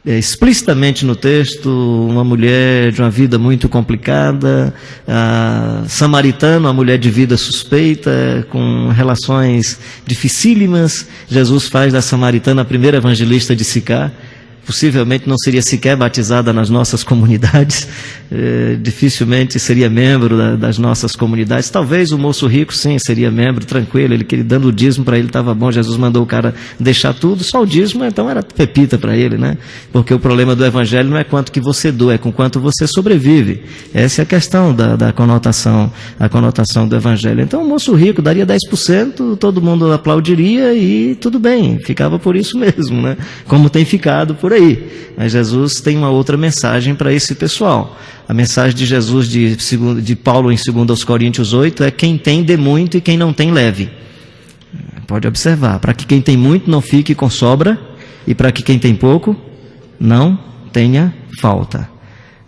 explicitamente no texto, uma mulher de uma vida muito complicada, a samaritana, uma mulher de vida suspeita, com relações dificílimas. Jesus faz da samaritana a primeira evangelista de Sicar. Possivelmente não seria sequer batizada nas nossas comunidades, dificilmente seria membro das nossas comunidades. Talvez o moço rico, sim, seria membro, tranquilo, ele dando o dízimo para ele estava bom. Jesus mandou o cara deixar tudo, só o dízimo então era pepita para ele, né? Porque o problema do evangelho não é quanto que você doa, é com quanto você sobrevive. Essa é a questão da conotação, a conotação do evangelho. Então o moço rico daria 10%, todo mundo aplaudiria e tudo bem, ficava por isso mesmo, né? Como tem ficado por aí. Mas Jesus tem uma outra mensagem para esse pessoal. A mensagem de Jesus, de Paulo em 2 Coríntios 8, é: quem tem dê muito e quem não tem leve. Pode observar, para que quem tem muito não fique com sobra, e para que quem tem pouco não tenha falta.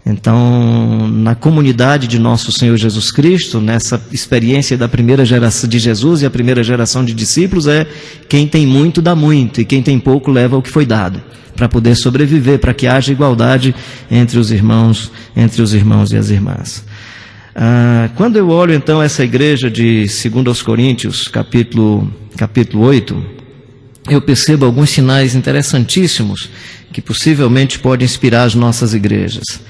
Então, na comunidade de nosso Senhor Jesus Cristo, nessa experiência da primeira geração de Jesus e a primeira geração de discípulos, quem tem muito dá muito, e quem tem pouco leva o que foi dado, para poder sobreviver, para que haja igualdade entre os irmãos e as irmãs. Quando eu olho então essa igreja de 2 Coríntios, capítulo 8, eu percebo alguns sinais interessantíssimos que possivelmente podem inspirar as nossas igrejas.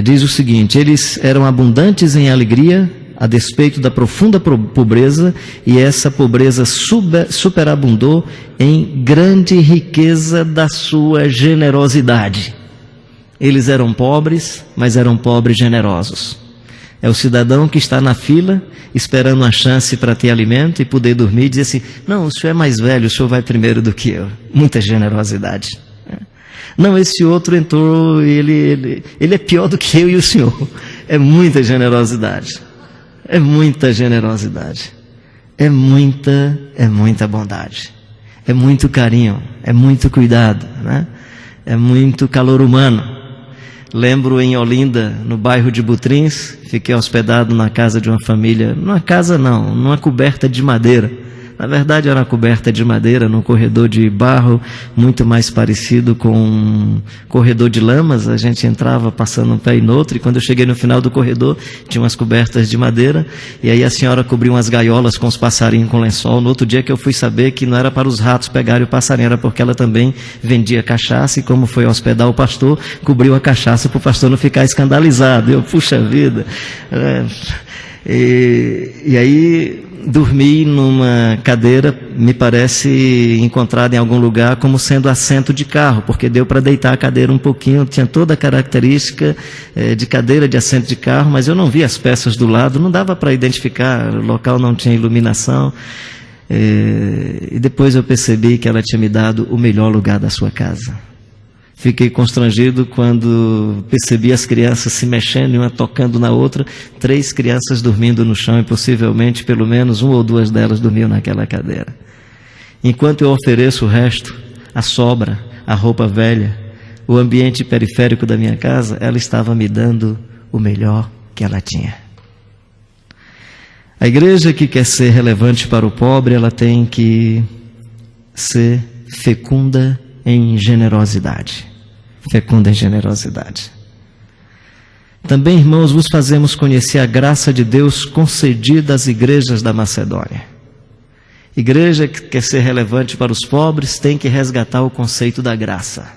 Diz o seguinte: eles eram abundantes em alegria, a despeito da profunda pobreza, e essa pobreza superabundou em grande riqueza da sua generosidade. Eles eram pobres, mas eram pobres generosos. É o cidadão que está na fila, esperando uma chance para ter alimento e poder dormir, e diz assim: não, o senhor é mais velho, o senhor vai primeiro do que eu. Muita generosidade. Não, esse outro entrou, ele é pior do que eu e o senhor. É muita generosidade. É muita generosidade. É muita bondade. É muito carinho, é muito cuidado, né? É muito calor humano. Lembro em Olinda, no bairro de Butrins, fiquei hospedado na casa de uma família, numa casa não, numa coberta de madeira. Na verdade era uma coberta de madeira, num corredor de barro, muito mais parecido com um corredor de lamas. A gente entrava passando um pé e no outro, e quando eu cheguei no final do corredor, tinha umas cobertas de madeira, e aí a senhora cobriu umas gaiolas com os passarinhos com lençol. No outro dia que eu fui saber que não era para os ratos pegarem o passarinho, era porque ela também vendia cachaça, e como foi hospedar o pastor, cobriu a cachaça para o pastor não ficar escandalizado. Eu, puxa vida. E aí dormi numa cadeira, me parece encontrada em algum lugar como sendo assento de carro, porque deu para deitar a cadeira um pouquinho, tinha toda a característica de cadeira de assento de carro, mas eu não vi as peças do lado, não dava para identificar, o local não tinha iluminação, e depois eu percebi que ela tinha me dado o melhor lugar da sua casa. Fiquei constrangido quando percebi as crianças se mexendo e uma tocando na outra, 3 crianças dormindo no chão, e possivelmente pelo menos 1 ou 2 delas dormiam naquela cadeira. Enquanto eu ofereço o resto, a sobra, a roupa velha, o ambiente periférico da minha casa, ela estava me dando o melhor que ela tinha. A igreja que quer ser relevante para o pobre, ela tem que ser fecunda em generosidade. Fecunda em generosidade. Também, irmãos, vos fazemos conhecer a graça de Deus concedida às igrejas da Macedônia. Igreja que quer ser relevante para os pobres tem que resgatar o conceito da graça.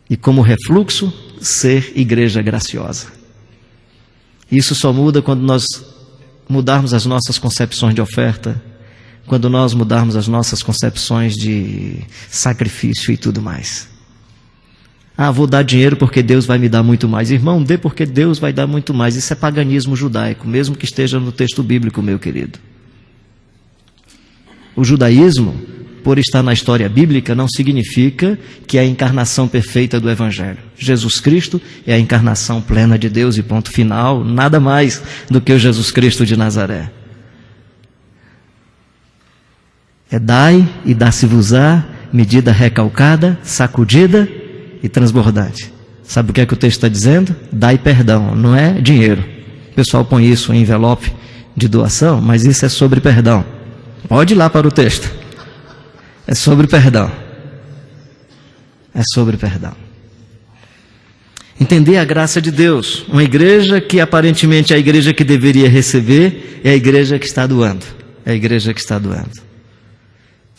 E como refluxo, ser igreja graciosa. Isso só muda quando nós mudarmos as nossas concepções de oferta, quando nós mudarmos as nossas concepções de sacrifício e tudo mais. Ah, vou dar dinheiro porque Deus vai me dar muito mais. Irmão, dê porque Deus vai dar muito mais. Isso é paganismo judaico, mesmo que esteja no texto bíblico, meu querido. O judaísmo, por estar na história bíblica, não significa que é a encarnação perfeita do Evangelho. Jesus Cristo é a encarnação plena de Deus e ponto final, nada mais do que o Jesus Cristo de Nazaré. É dai e dá-se-vos-á, medida recalcada, sacudida e transbordante. Sabe o que é que o texto está dizendo? Dai perdão, não é dinheiro. O pessoal põe isso em envelope de doação, mas isso é sobre perdão. Pode ir lá para o texto. É sobre perdão. É sobre perdão. Entender a graça de Deus. Uma igreja que aparentemente é a igreja que deveria receber, é a igreja que está doando. É a igreja que está doando.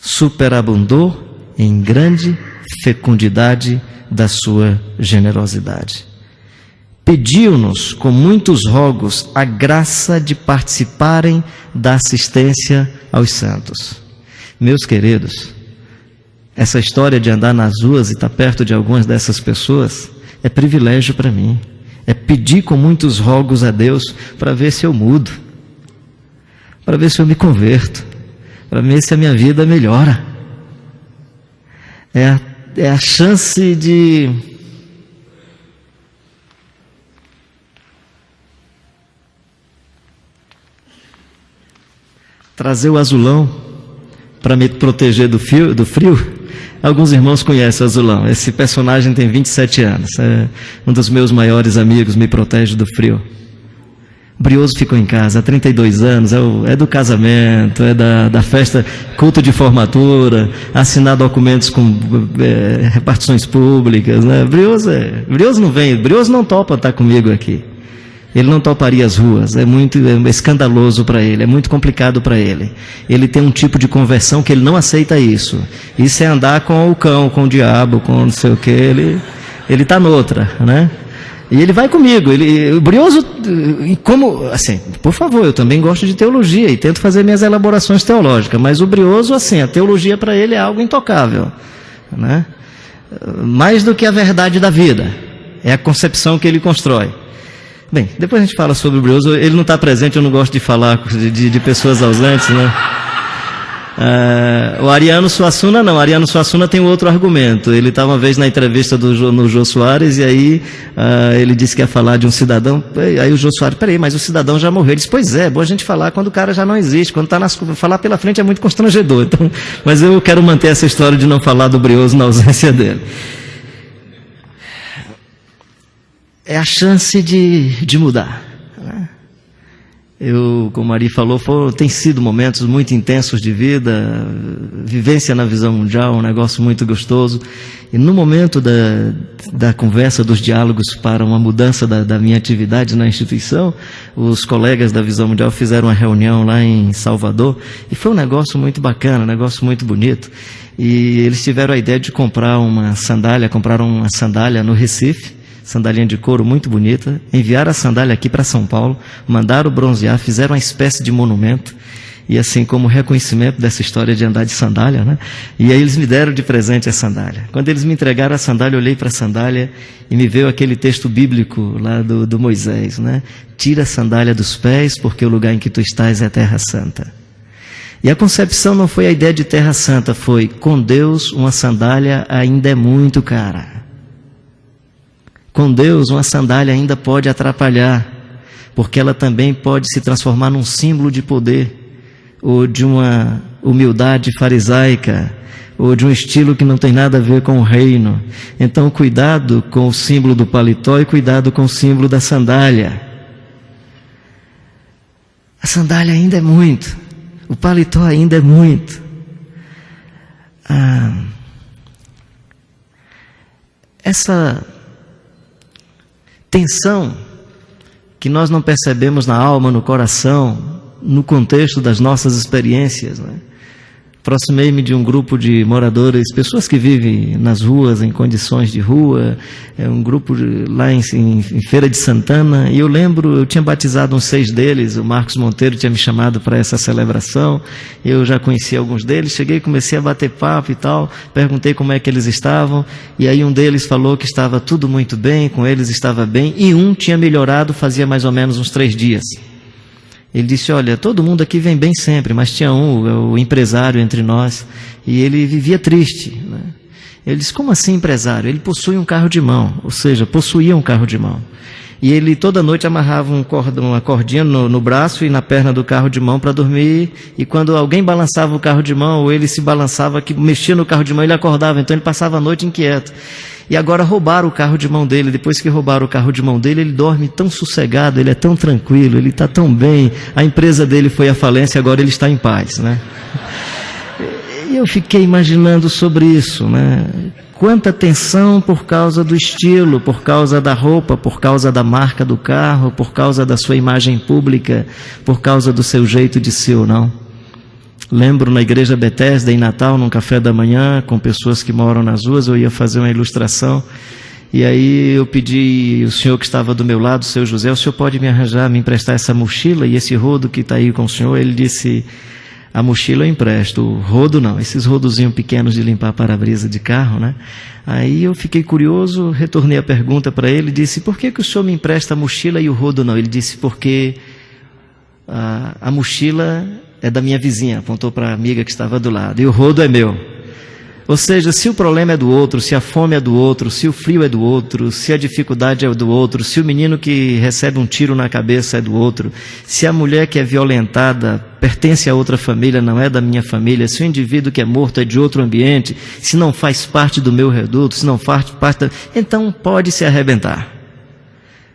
Superabundou em grande fecundidade da sua generosidade. Pediu-nos com muitos rogos a graça de participarem da assistência aos santos. Meus queridos, essa história de andar nas ruas e estar perto de algumas dessas pessoas é privilégio para mim. É pedir com muitos rogos a Deus para ver se eu mudo, para ver se eu me converto, para ver se a minha vida melhora. É a chance de trazer o azulão para me proteger do frio. Alguns irmãos conhecem o azulão. Esse personagem tem 27 anos. É um dos meus maiores amigos, me protege do frio. Brioso ficou em casa há 32 anos, é do casamento, é da festa, culto de formatura, assinar documentos com repartições públicas, né? Brioso não vem, Brioso não topa estar comigo aqui. Ele não toparia as ruas, é escandaloso para ele, é muito complicado para ele. Ele tem um tipo de conversão que ele não aceita isso. Isso é andar com o cão, com o diabo, com não sei o que, ele está noutra, né? E ele vai comigo, o Brioso, como, assim, por favor, eu também gosto de teologia e tento fazer minhas elaborações teológicas, mas o Brioso, assim, a teologia para ele é algo intocável, né? Mais do que a verdade da vida, é a concepção que ele constrói. Bem, depois a gente fala sobre o Brioso, ele não está presente, eu não gosto de falar de pessoas ausentes, né? O Ariano Suassuna não, o Ariano Suassuna tem um outro argumento. Ele estava uma vez na entrevista no Jô Soares e aí ele disse que ia falar de um cidadão. Aí o Jô Soares, peraí, mas o cidadão já morreu. Ele disse, pois é bom a gente falar quando o cara já não existe, quando está falar pela frente é muito constrangedor. Então, mas eu quero manter essa história de não falar do Brioso na ausência dele. É a chance de mudar, né? Como a Ari falou, tem sido momentos muito intensos de vida, vivência na visão mundial, um negócio muito gostoso. E no momento da conversa, dos diálogos para uma mudança da minha atividade na instituição, os colegas da Visão Mundial fizeram uma reunião lá em Salvador, e foi um negócio muito bacana, um negócio muito bonito. E eles tiveram a ideia de compraram uma sandália no Recife, sandalinha de couro muito bonita, enviaram a sandália aqui para São Paulo, mandaram bronzear, fizeram uma espécie de monumento, e assim como reconhecimento dessa história de andar de sandália, né? E aí eles me deram de presente a sandália. Quando eles me entregaram a sandália, eu olhei para a sandália e me veio aquele texto bíblico lá do Moisés, né? Tira a sandália dos pés, porque o lugar em que tu estás é terra santa. E a concepção não foi a ideia de terra santa, foi, com Deus uma sandália ainda é muito cara. Com Deus, uma sandália ainda pode atrapalhar, porque ela também pode se transformar num símbolo de poder, ou de uma humildade farisaica, ou de um estilo que não tem nada a ver com o reino. Então, cuidado com o símbolo do paletó e cuidado com o símbolo da sandália. A sandália ainda é muito, o paletó ainda é muito. Essa tensão que nós não percebemos na alma, no coração, no contexto das nossas experiências, né? Aproximei-me de um grupo de moradores, pessoas que vivem nas ruas, em condições de rua, um grupo lá em Feira de Santana, e eu lembro, eu tinha batizado uns 6 deles, o Marcos Monteiro tinha me chamado para essa celebração, eu já conhecia alguns deles, cheguei, comecei a bater papo e tal, perguntei como é que eles estavam, e aí um deles falou que estava tudo muito bem, com eles estava bem, e um tinha melhorado fazia mais ou menos uns 3 dias. Ele disse, olha, todo mundo aqui vem bem sempre, mas tinha o empresário entre nós, e ele vivia triste, né? Ele disse, como assim empresário? Ele possui um carro de mão, ou seja, possuía um carro de mão. E ele toda noite amarrava uma cordinha no braço e na perna do carro de mão para dormir, e quando alguém balançava o carro de mão, ou ele se balançava, que mexia no carro de mão, ele acordava, então ele passava a noite inquieto. E agora roubaram o carro de mão dele. Depois que roubaram o carro de mão dele, ele dorme tão sossegado, ele é tão tranquilo, ele está tão bem. A empresa dele foi à falência, agora ele está em paz, né? E eu fiquei imaginando sobre isso, né? Quanta tensão por causa do estilo, por causa da roupa, por causa da marca do carro, por causa da sua imagem pública, por causa do seu jeito de ser ou não. Lembro na igreja Bethesda, em Natal, num café da manhã, com pessoas que moram nas ruas, eu ia fazer uma ilustração, e aí eu pedi, o senhor que estava do meu lado, o seu José, o senhor pode me arranjar, me emprestar essa mochila e esse rodo que está aí com o senhor? Ele disse, a mochila eu empresto, o rodo não, esses rodozinhos pequenos de limpar para-brisa de carro, né? Aí eu fiquei curioso, retornei a pergunta para ele, disse, por que o senhor me empresta a mochila e o rodo não? Ele disse, porque a mochila é da minha vizinha, apontou para a amiga que estava do lado, e o rodo é meu. Ou seja, se o problema é do outro, se a fome é do outro, se o frio é do outro, se a dificuldade é do outro, se o menino que recebe um tiro na cabeça é do outro, se a mulher que é violentada pertence a outra família, não é da minha família, se o indivíduo que é morto é de outro ambiente, se não faz parte do meu reduto, se não faz parte então pode se arrebentar.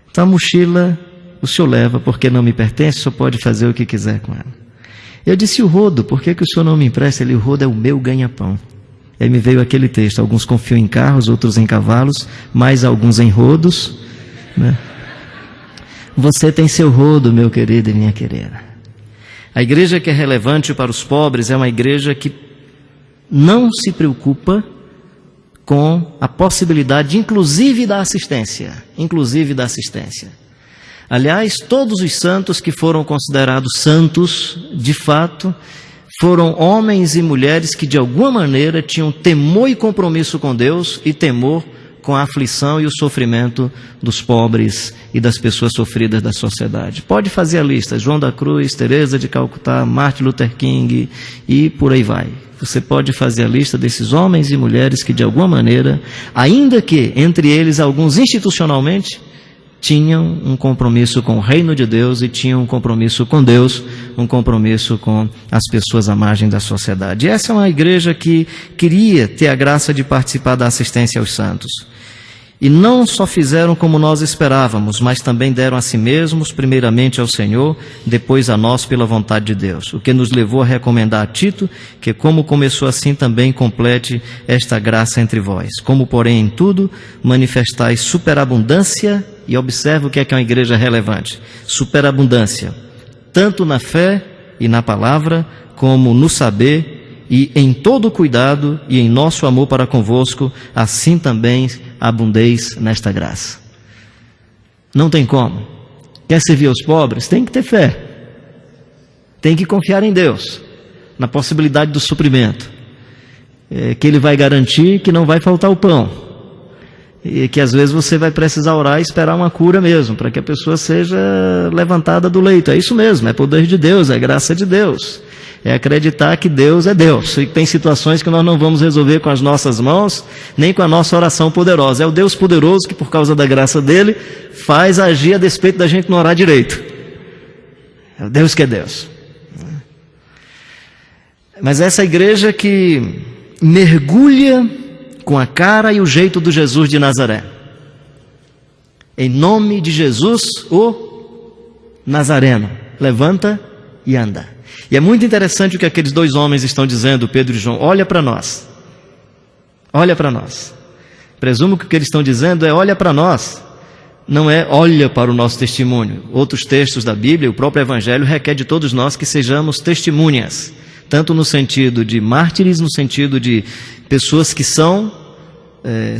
Então a mochila o senhor leva porque não me pertence, o senhor pode fazer o que quiser com ela. Eu disse, o rodo, por que o senhor não me empresta? Ele, o rodo é o meu ganha-pão. Aí me veio aquele texto, alguns confiam em carros, outros em cavalos, mais alguns em rodos, né? Você tem seu rodo, meu querido e minha querida. A igreja que é relevante para os pobres é uma igreja que não se preocupa com a possibilidade, inclusive da assistência. Aliás, todos os santos que foram considerados santos, de fato, foram homens e mulheres que de alguma maneira tinham temor e compromisso com Deus e temor com a aflição e o sofrimento dos pobres e das pessoas sofridas da sociedade. Pode fazer a lista, João da Cruz, Teresa de Calcutá, Martin Luther King e por aí vai. Você pode fazer a lista desses homens e mulheres que de alguma maneira, ainda que entre eles alguns institucionalmente, tinham um compromisso com o reino de Deus e tinham um compromisso com Deus, um compromisso com as pessoas à margem da sociedade. E essa é uma igreja que queria ter a graça de participar da assistência aos santos. E não só fizeram como nós esperávamos, mas também deram a si mesmos, primeiramente ao Senhor, depois a nós pela vontade de Deus. O que nos levou a recomendar a Tito, que como começou assim também complete esta graça entre vós. Como porém em tudo manifestais superabundância, e observa o que é uma igreja relevante. Superabundância, tanto na fé e na palavra, como no saber e em todo cuidado e em nosso amor para convosco, assim também abundeis nesta graça. Não tem como. Quer servir aos pobres? Tem que ter fé. Tem que confiar em Deus, na possibilidade do suprimento. Que Ele vai garantir que não vai faltar o pão. E que às vezes você vai precisar orar e esperar uma cura mesmo, para que a pessoa seja levantada do leito. É isso mesmo, é poder de Deus, é graça de Deus. É acreditar que Deus é Deus, e que tem situações que nós não vamos resolver com as nossas mãos, nem com a nossa oração poderosa. É o Deus poderoso que, por causa da graça dele, faz agir a despeito da gente não orar direito. É o Deus que é Deus. Mas essa igreja que mergulha com a cara e o jeito do Jesus de Nazaré. Em nome de Jesus, o Nazareno, levanta e anda. E é muito interessante o que aqueles dois homens estão dizendo, Pedro e João. Olha para nós. Olha para nós. Presumo que o que eles estão dizendo é olha para nós. Não é olha para o nosso testemunho. Outros textos da Bíblia, o próprio Evangelho requer de todos nós que sejamos testemunhas. tanto no sentido de mártires, no sentido de pessoas que são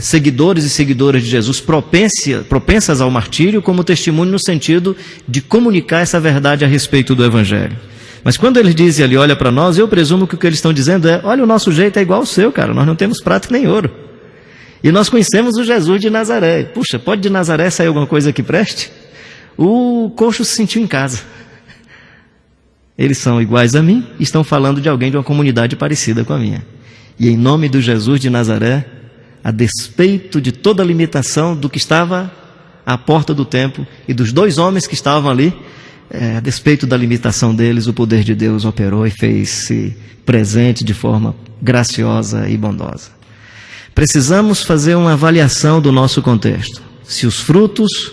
seguidores e seguidoras de Jesus, propensas ao martírio, como testemunho no sentido de comunicar essa verdade a respeito do Evangelho. Mas quando eles dizem ali, olha para nós, eu presumo que o que eles estão dizendo é, olha, o nosso jeito é igual ao seu, cara, nós não temos prata nem ouro. E nós conhecemos o Jesus de Nazaré. Puxa, pode de Nazaré sair alguma coisa que preste? O coxo se sentiu em casa. Eles são iguais a mim e estão falando de alguém de uma comunidade parecida com a minha. E em nome do Jesus de Nazaré, a despeito de toda a limitação do que estava à porta do templo e dos dois homens que estavam ali, a despeito da limitação deles, o poder de Deus operou e fez-se presente de forma graciosa e bondosa. Precisamos fazer uma avaliação do nosso contexto. Se os frutos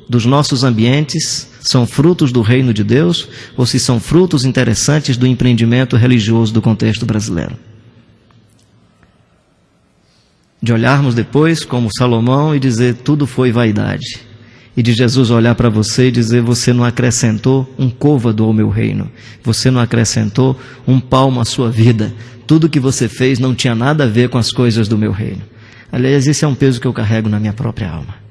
dos nossos ambientes são frutos do reino de Deus ou se são frutos interessantes do empreendimento religioso do contexto brasileiro. De olharmos depois como Salomão e dizer tudo foi vaidade. E de Jesus olhar para você e dizer você não acrescentou um côvado ao meu reino. Você não acrescentou um palmo à sua vida. Tudo que você fez não tinha nada a ver com as coisas do meu reino. Aliás, esse é um peso que eu carrego na minha própria alma.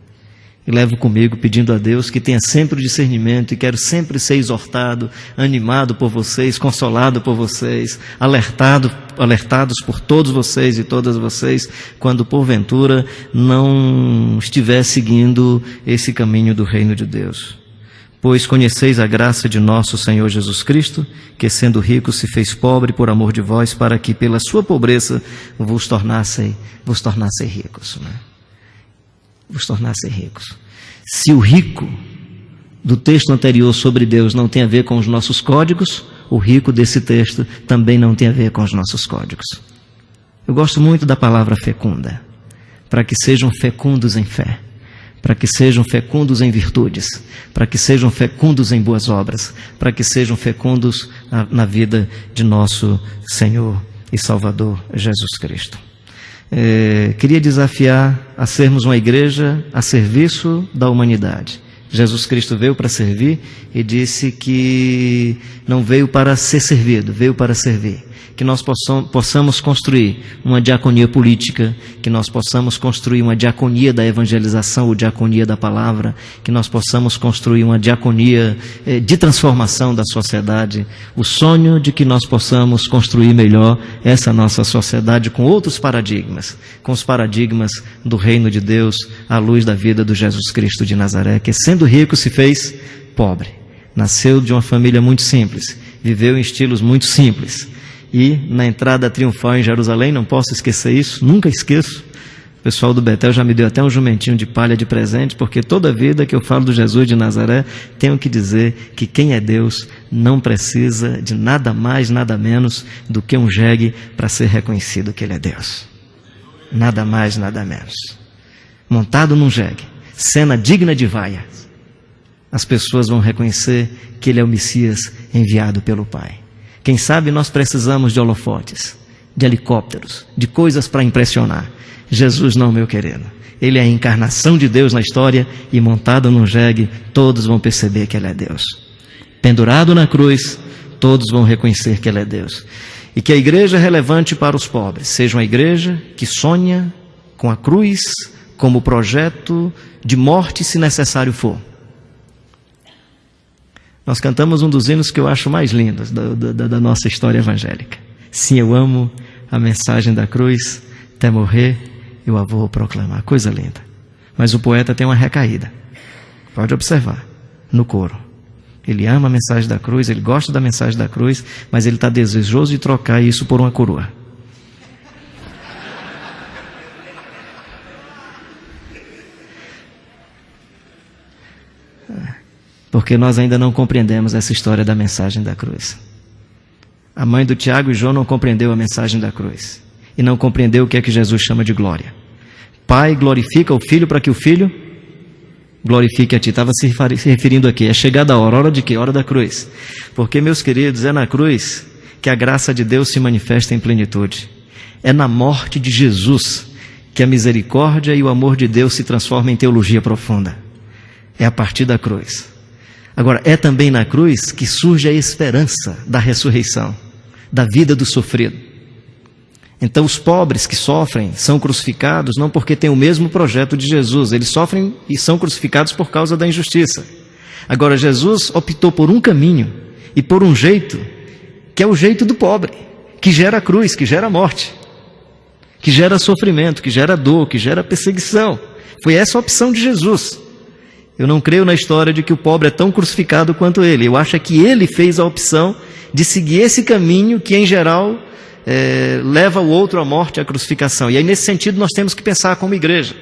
E levo comigo pedindo a Deus que tenha sempre o discernimento e quero sempre ser exortado, animado por vocês, consolado por vocês, alertados por todos vocês e todas vocês, quando porventura não estiver seguindo esse caminho do reino de Deus. Pois conheceis a graça de nosso Senhor Jesus Cristo, que sendo rico se fez pobre por amor de vós, para que pela sua pobreza vos tornassem ricos, né? Vos tornassem ricos. Se o rico do texto anterior sobre Deus não tem a ver com os nossos códigos, o rico desse texto também não tem a ver com os nossos códigos. Eu gosto muito da palavra fecunda, para que sejam fecundos em fé, para que sejam fecundos em virtudes, para que sejam fecundos em boas obras, para que sejam fecundos na vida de nosso Senhor e Salvador Jesus Cristo. Queria desafiar a sermos uma igreja a serviço da humanidade. Jesus Cristo veio para servir e disse que não veio para ser servido, veio para servir. Que nós possamos construir uma diaconia política, que nós possamos construir uma diaconia da evangelização ou diaconia da palavra, que nós possamos construir uma diaconia de transformação da sociedade, o sonho de que nós possamos construir melhor essa nossa sociedade com outros paradigmas, com os paradigmas do reino de Deus, à luz da vida do Jesus Cristo de Nazaré, que sendo rico se fez pobre, nasceu de uma família muito simples, viveu em estilos muito simples, e na entrada triunfal em Jerusalém, não posso esquecer isso, nunca esqueço. O pessoal do Betel já me deu até um jumentinho de palha de presente, porque toda vida que eu falo do Jesus de Nazaré, tenho que dizer que quem é Deus não precisa de nada mais, nada menos do que um jegue para ser reconhecido que Ele é Deus. Nada mais, nada menos. Montado num jegue, cena digna de vaia, as pessoas vão reconhecer que Ele é o Messias enviado pelo Pai. Quem sabe nós precisamos de holofotes, de helicópteros, de coisas para impressionar. Jesus não, meu querido. Ele é a encarnação de Deus na história e montado num jegue, todos vão perceber que Ele é Deus. Pendurado na cruz, todos vão reconhecer que Ele é Deus. E que a igreja relevante para os pobres seja uma igreja que sonha com a cruz como projeto de morte, se necessário for. Nós cantamos um dos hinos que eu acho mais lindos da nossa história evangélica. Sim, eu amo a mensagem da cruz, até morrer eu a vou proclamar. Coisa linda. Mas o poeta tem uma recaída. Pode observar, no coro. Ele ama a mensagem da cruz, ele gosta da mensagem da cruz, mas ele está desejoso de trocar isso por uma coroa. Porque nós ainda não compreendemos essa história da mensagem da cruz. A mãe do Tiago e João não compreendeu a mensagem da cruz. E não compreendeu o que é que Jesus chama de glória. Pai glorifica o Filho para que o Filho glorifique a ti. Estava se referindo aqui. É chegada a hora de quê? Hora da cruz. Porque, meus queridos, é na cruz que a graça de Deus se manifesta em plenitude. É na morte de Jesus que a misericórdia e o amor de Deus se transformam em teologia profunda. É a partir da cruz. Agora, é também na cruz que surge a esperança da ressurreição. da vida do sofrido. Então os pobres que sofrem são crucificados não porque têm o mesmo projeto de Jesus, eles sofrem e são crucificados por causa da injustiça. Agora Jesus optou por um caminho e por um jeito, que é o jeito do pobre, que gera cruz, que gera morte, que gera sofrimento, que gera dor, que gera perseguição. Foi essa a opção de Jesus. Eu não creio na história de que o pobre é tão crucificado quanto ele. Eu acho que ele fez a opção de seguir esse caminho que, em geral, leva o outro à morte, à crucificação. E aí, nesse sentido, nós temos que pensar como igreja.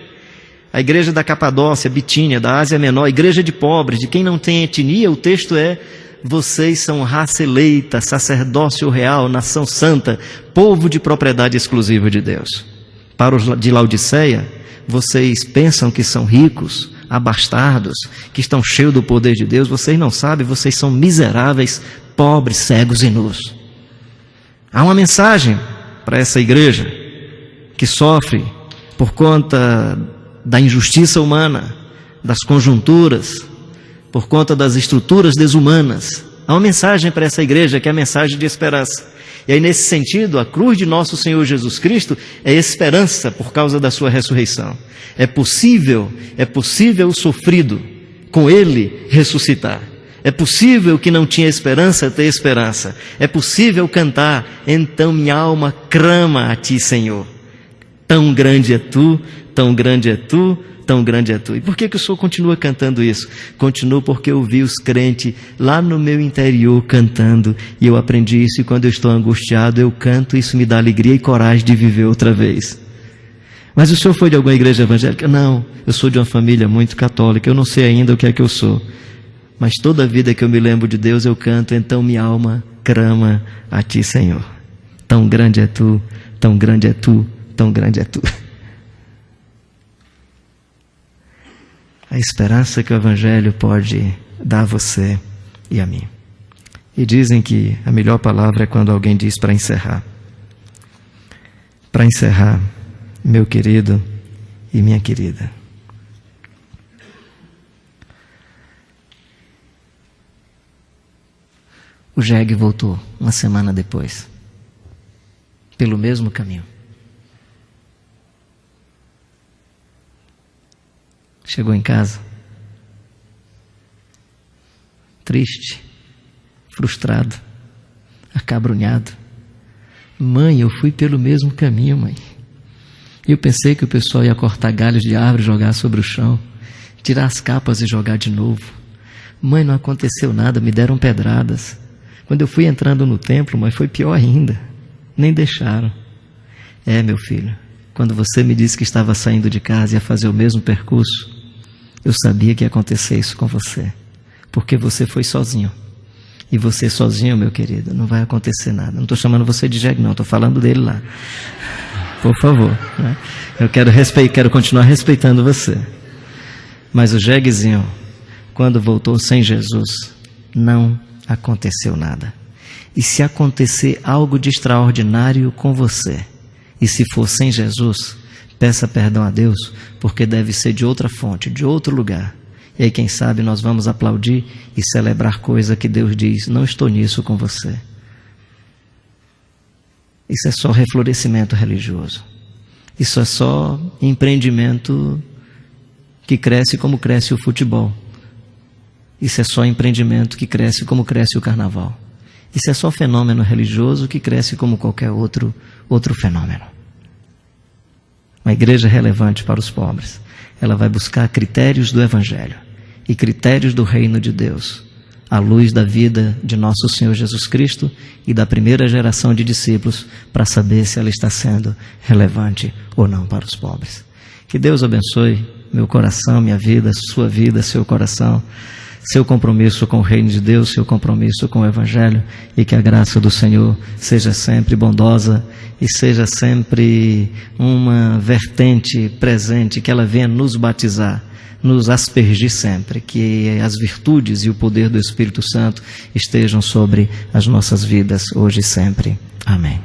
A igreja da Capadócia, Bitínia, da Ásia Menor, a igreja de pobres, de quem não tem etnia, o texto é: vocês são raça eleita, sacerdócio real, nação santa, povo de propriedade exclusiva de Deus. Para os de Laodiceia, vocês pensam que são ricos, abastados, que estão cheios do poder de Deus. Vocês não sabem, vocês são miseráveis, pobres, cegos e nus. Há uma mensagem para essa igreja que sofre por conta da injustiça humana, das conjunturas, por conta das estruturas desumanas. Há uma mensagem para essa igreja que é a mensagem de esperança. E aí, nesse sentido, a cruz de nosso Senhor Jesus Cristo é esperança por causa da sua ressurreição. É possível o sofrido com Ele ressuscitar. É possível o que não tinha esperança ter esperança. É possível cantar: então minha alma clama a Ti, Senhor. Tão grande é Tu, tão grande é Tu, tão grande é Tu. E por que o Senhor continua cantando isso? Continuo porque eu vi os crentes lá no meu interior cantando, e eu aprendi isso, e quando eu estou angustiado eu canto, e isso me dá alegria e coragem de viver outra vez. Mas o senhor foi de alguma igreja evangélica? Não, eu sou de uma família muito católica, eu não sei ainda o que é que eu sou. Mas toda a vida que eu me lembro de Deus eu canto: então minha alma clama a Ti, Senhor. Tão grande é Tu, tão grande é Tu, tão grande é Tu. A esperança que o Evangelho pode dar a você e a mim. E dizem que a melhor palavra é quando alguém diz para encerrar. Para encerrar, meu querido e minha querida, o jegue voltou uma semana depois, pelo mesmo caminho. Chegou em casa, triste, frustrado, acabrunhado. Mãe, eu fui pelo mesmo caminho, mãe. Eu pensei que o pessoal ia cortar galhos de árvore e jogar sobre o chão, tirar as capas e jogar de novo. Mãe, não aconteceu nada, me deram pedradas. Quando eu fui entrando no templo, mãe, foi pior ainda. Nem deixaram. É, meu filho, quando você me disse que estava saindo de casa e ia fazer o mesmo percurso, eu sabia que ia acontecer isso com você, porque você foi sozinho. E você sozinho, meu querido, não vai acontecer nada. Não estou chamando você de jegue, não, estou falando dele lá. Por favor, né? Eu quero continuar respeitando você. Mas o jeguezinho, quando voltou sem Jesus, não aconteceu nada. E se acontecer algo de extraordinário com você, e se for sem Jesus, peça perdão a Deus, porque deve ser de outra fonte, de outro lugar. E aí, quem sabe, nós vamos aplaudir e celebrar coisa que Deus diz: não estou nisso com você. Isso é só reflorescimento religioso. Isso é só empreendimento que cresce como cresce o futebol. Isso é só empreendimento que cresce como cresce o carnaval. Isso é só fenômeno religioso que cresce como qualquer outro fenômeno. Uma igreja relevante para os pobres, ela vai buscar critérios do Evangelho e critérios do reino de Deus, à luz da vida de nosso Senhor Jesus Cristo e da primeira geração de discípulos, para saber se ela está sendo relevante ou não para os pobres. Que Deus abençoe meu coração, minha vida, sua vida, seu coração, seu compromisso com o reino de Deus, seu compromisso com o Evangelho, e que a graça do Senhor seja sempre bondosa e seja sempre uma vertente presente, que ela venha nos batizar, nos aspergir sempre, que as virtudes e o poder do Espírito Santo estejam sobre as nossas vidas hoje e sempre. Amém.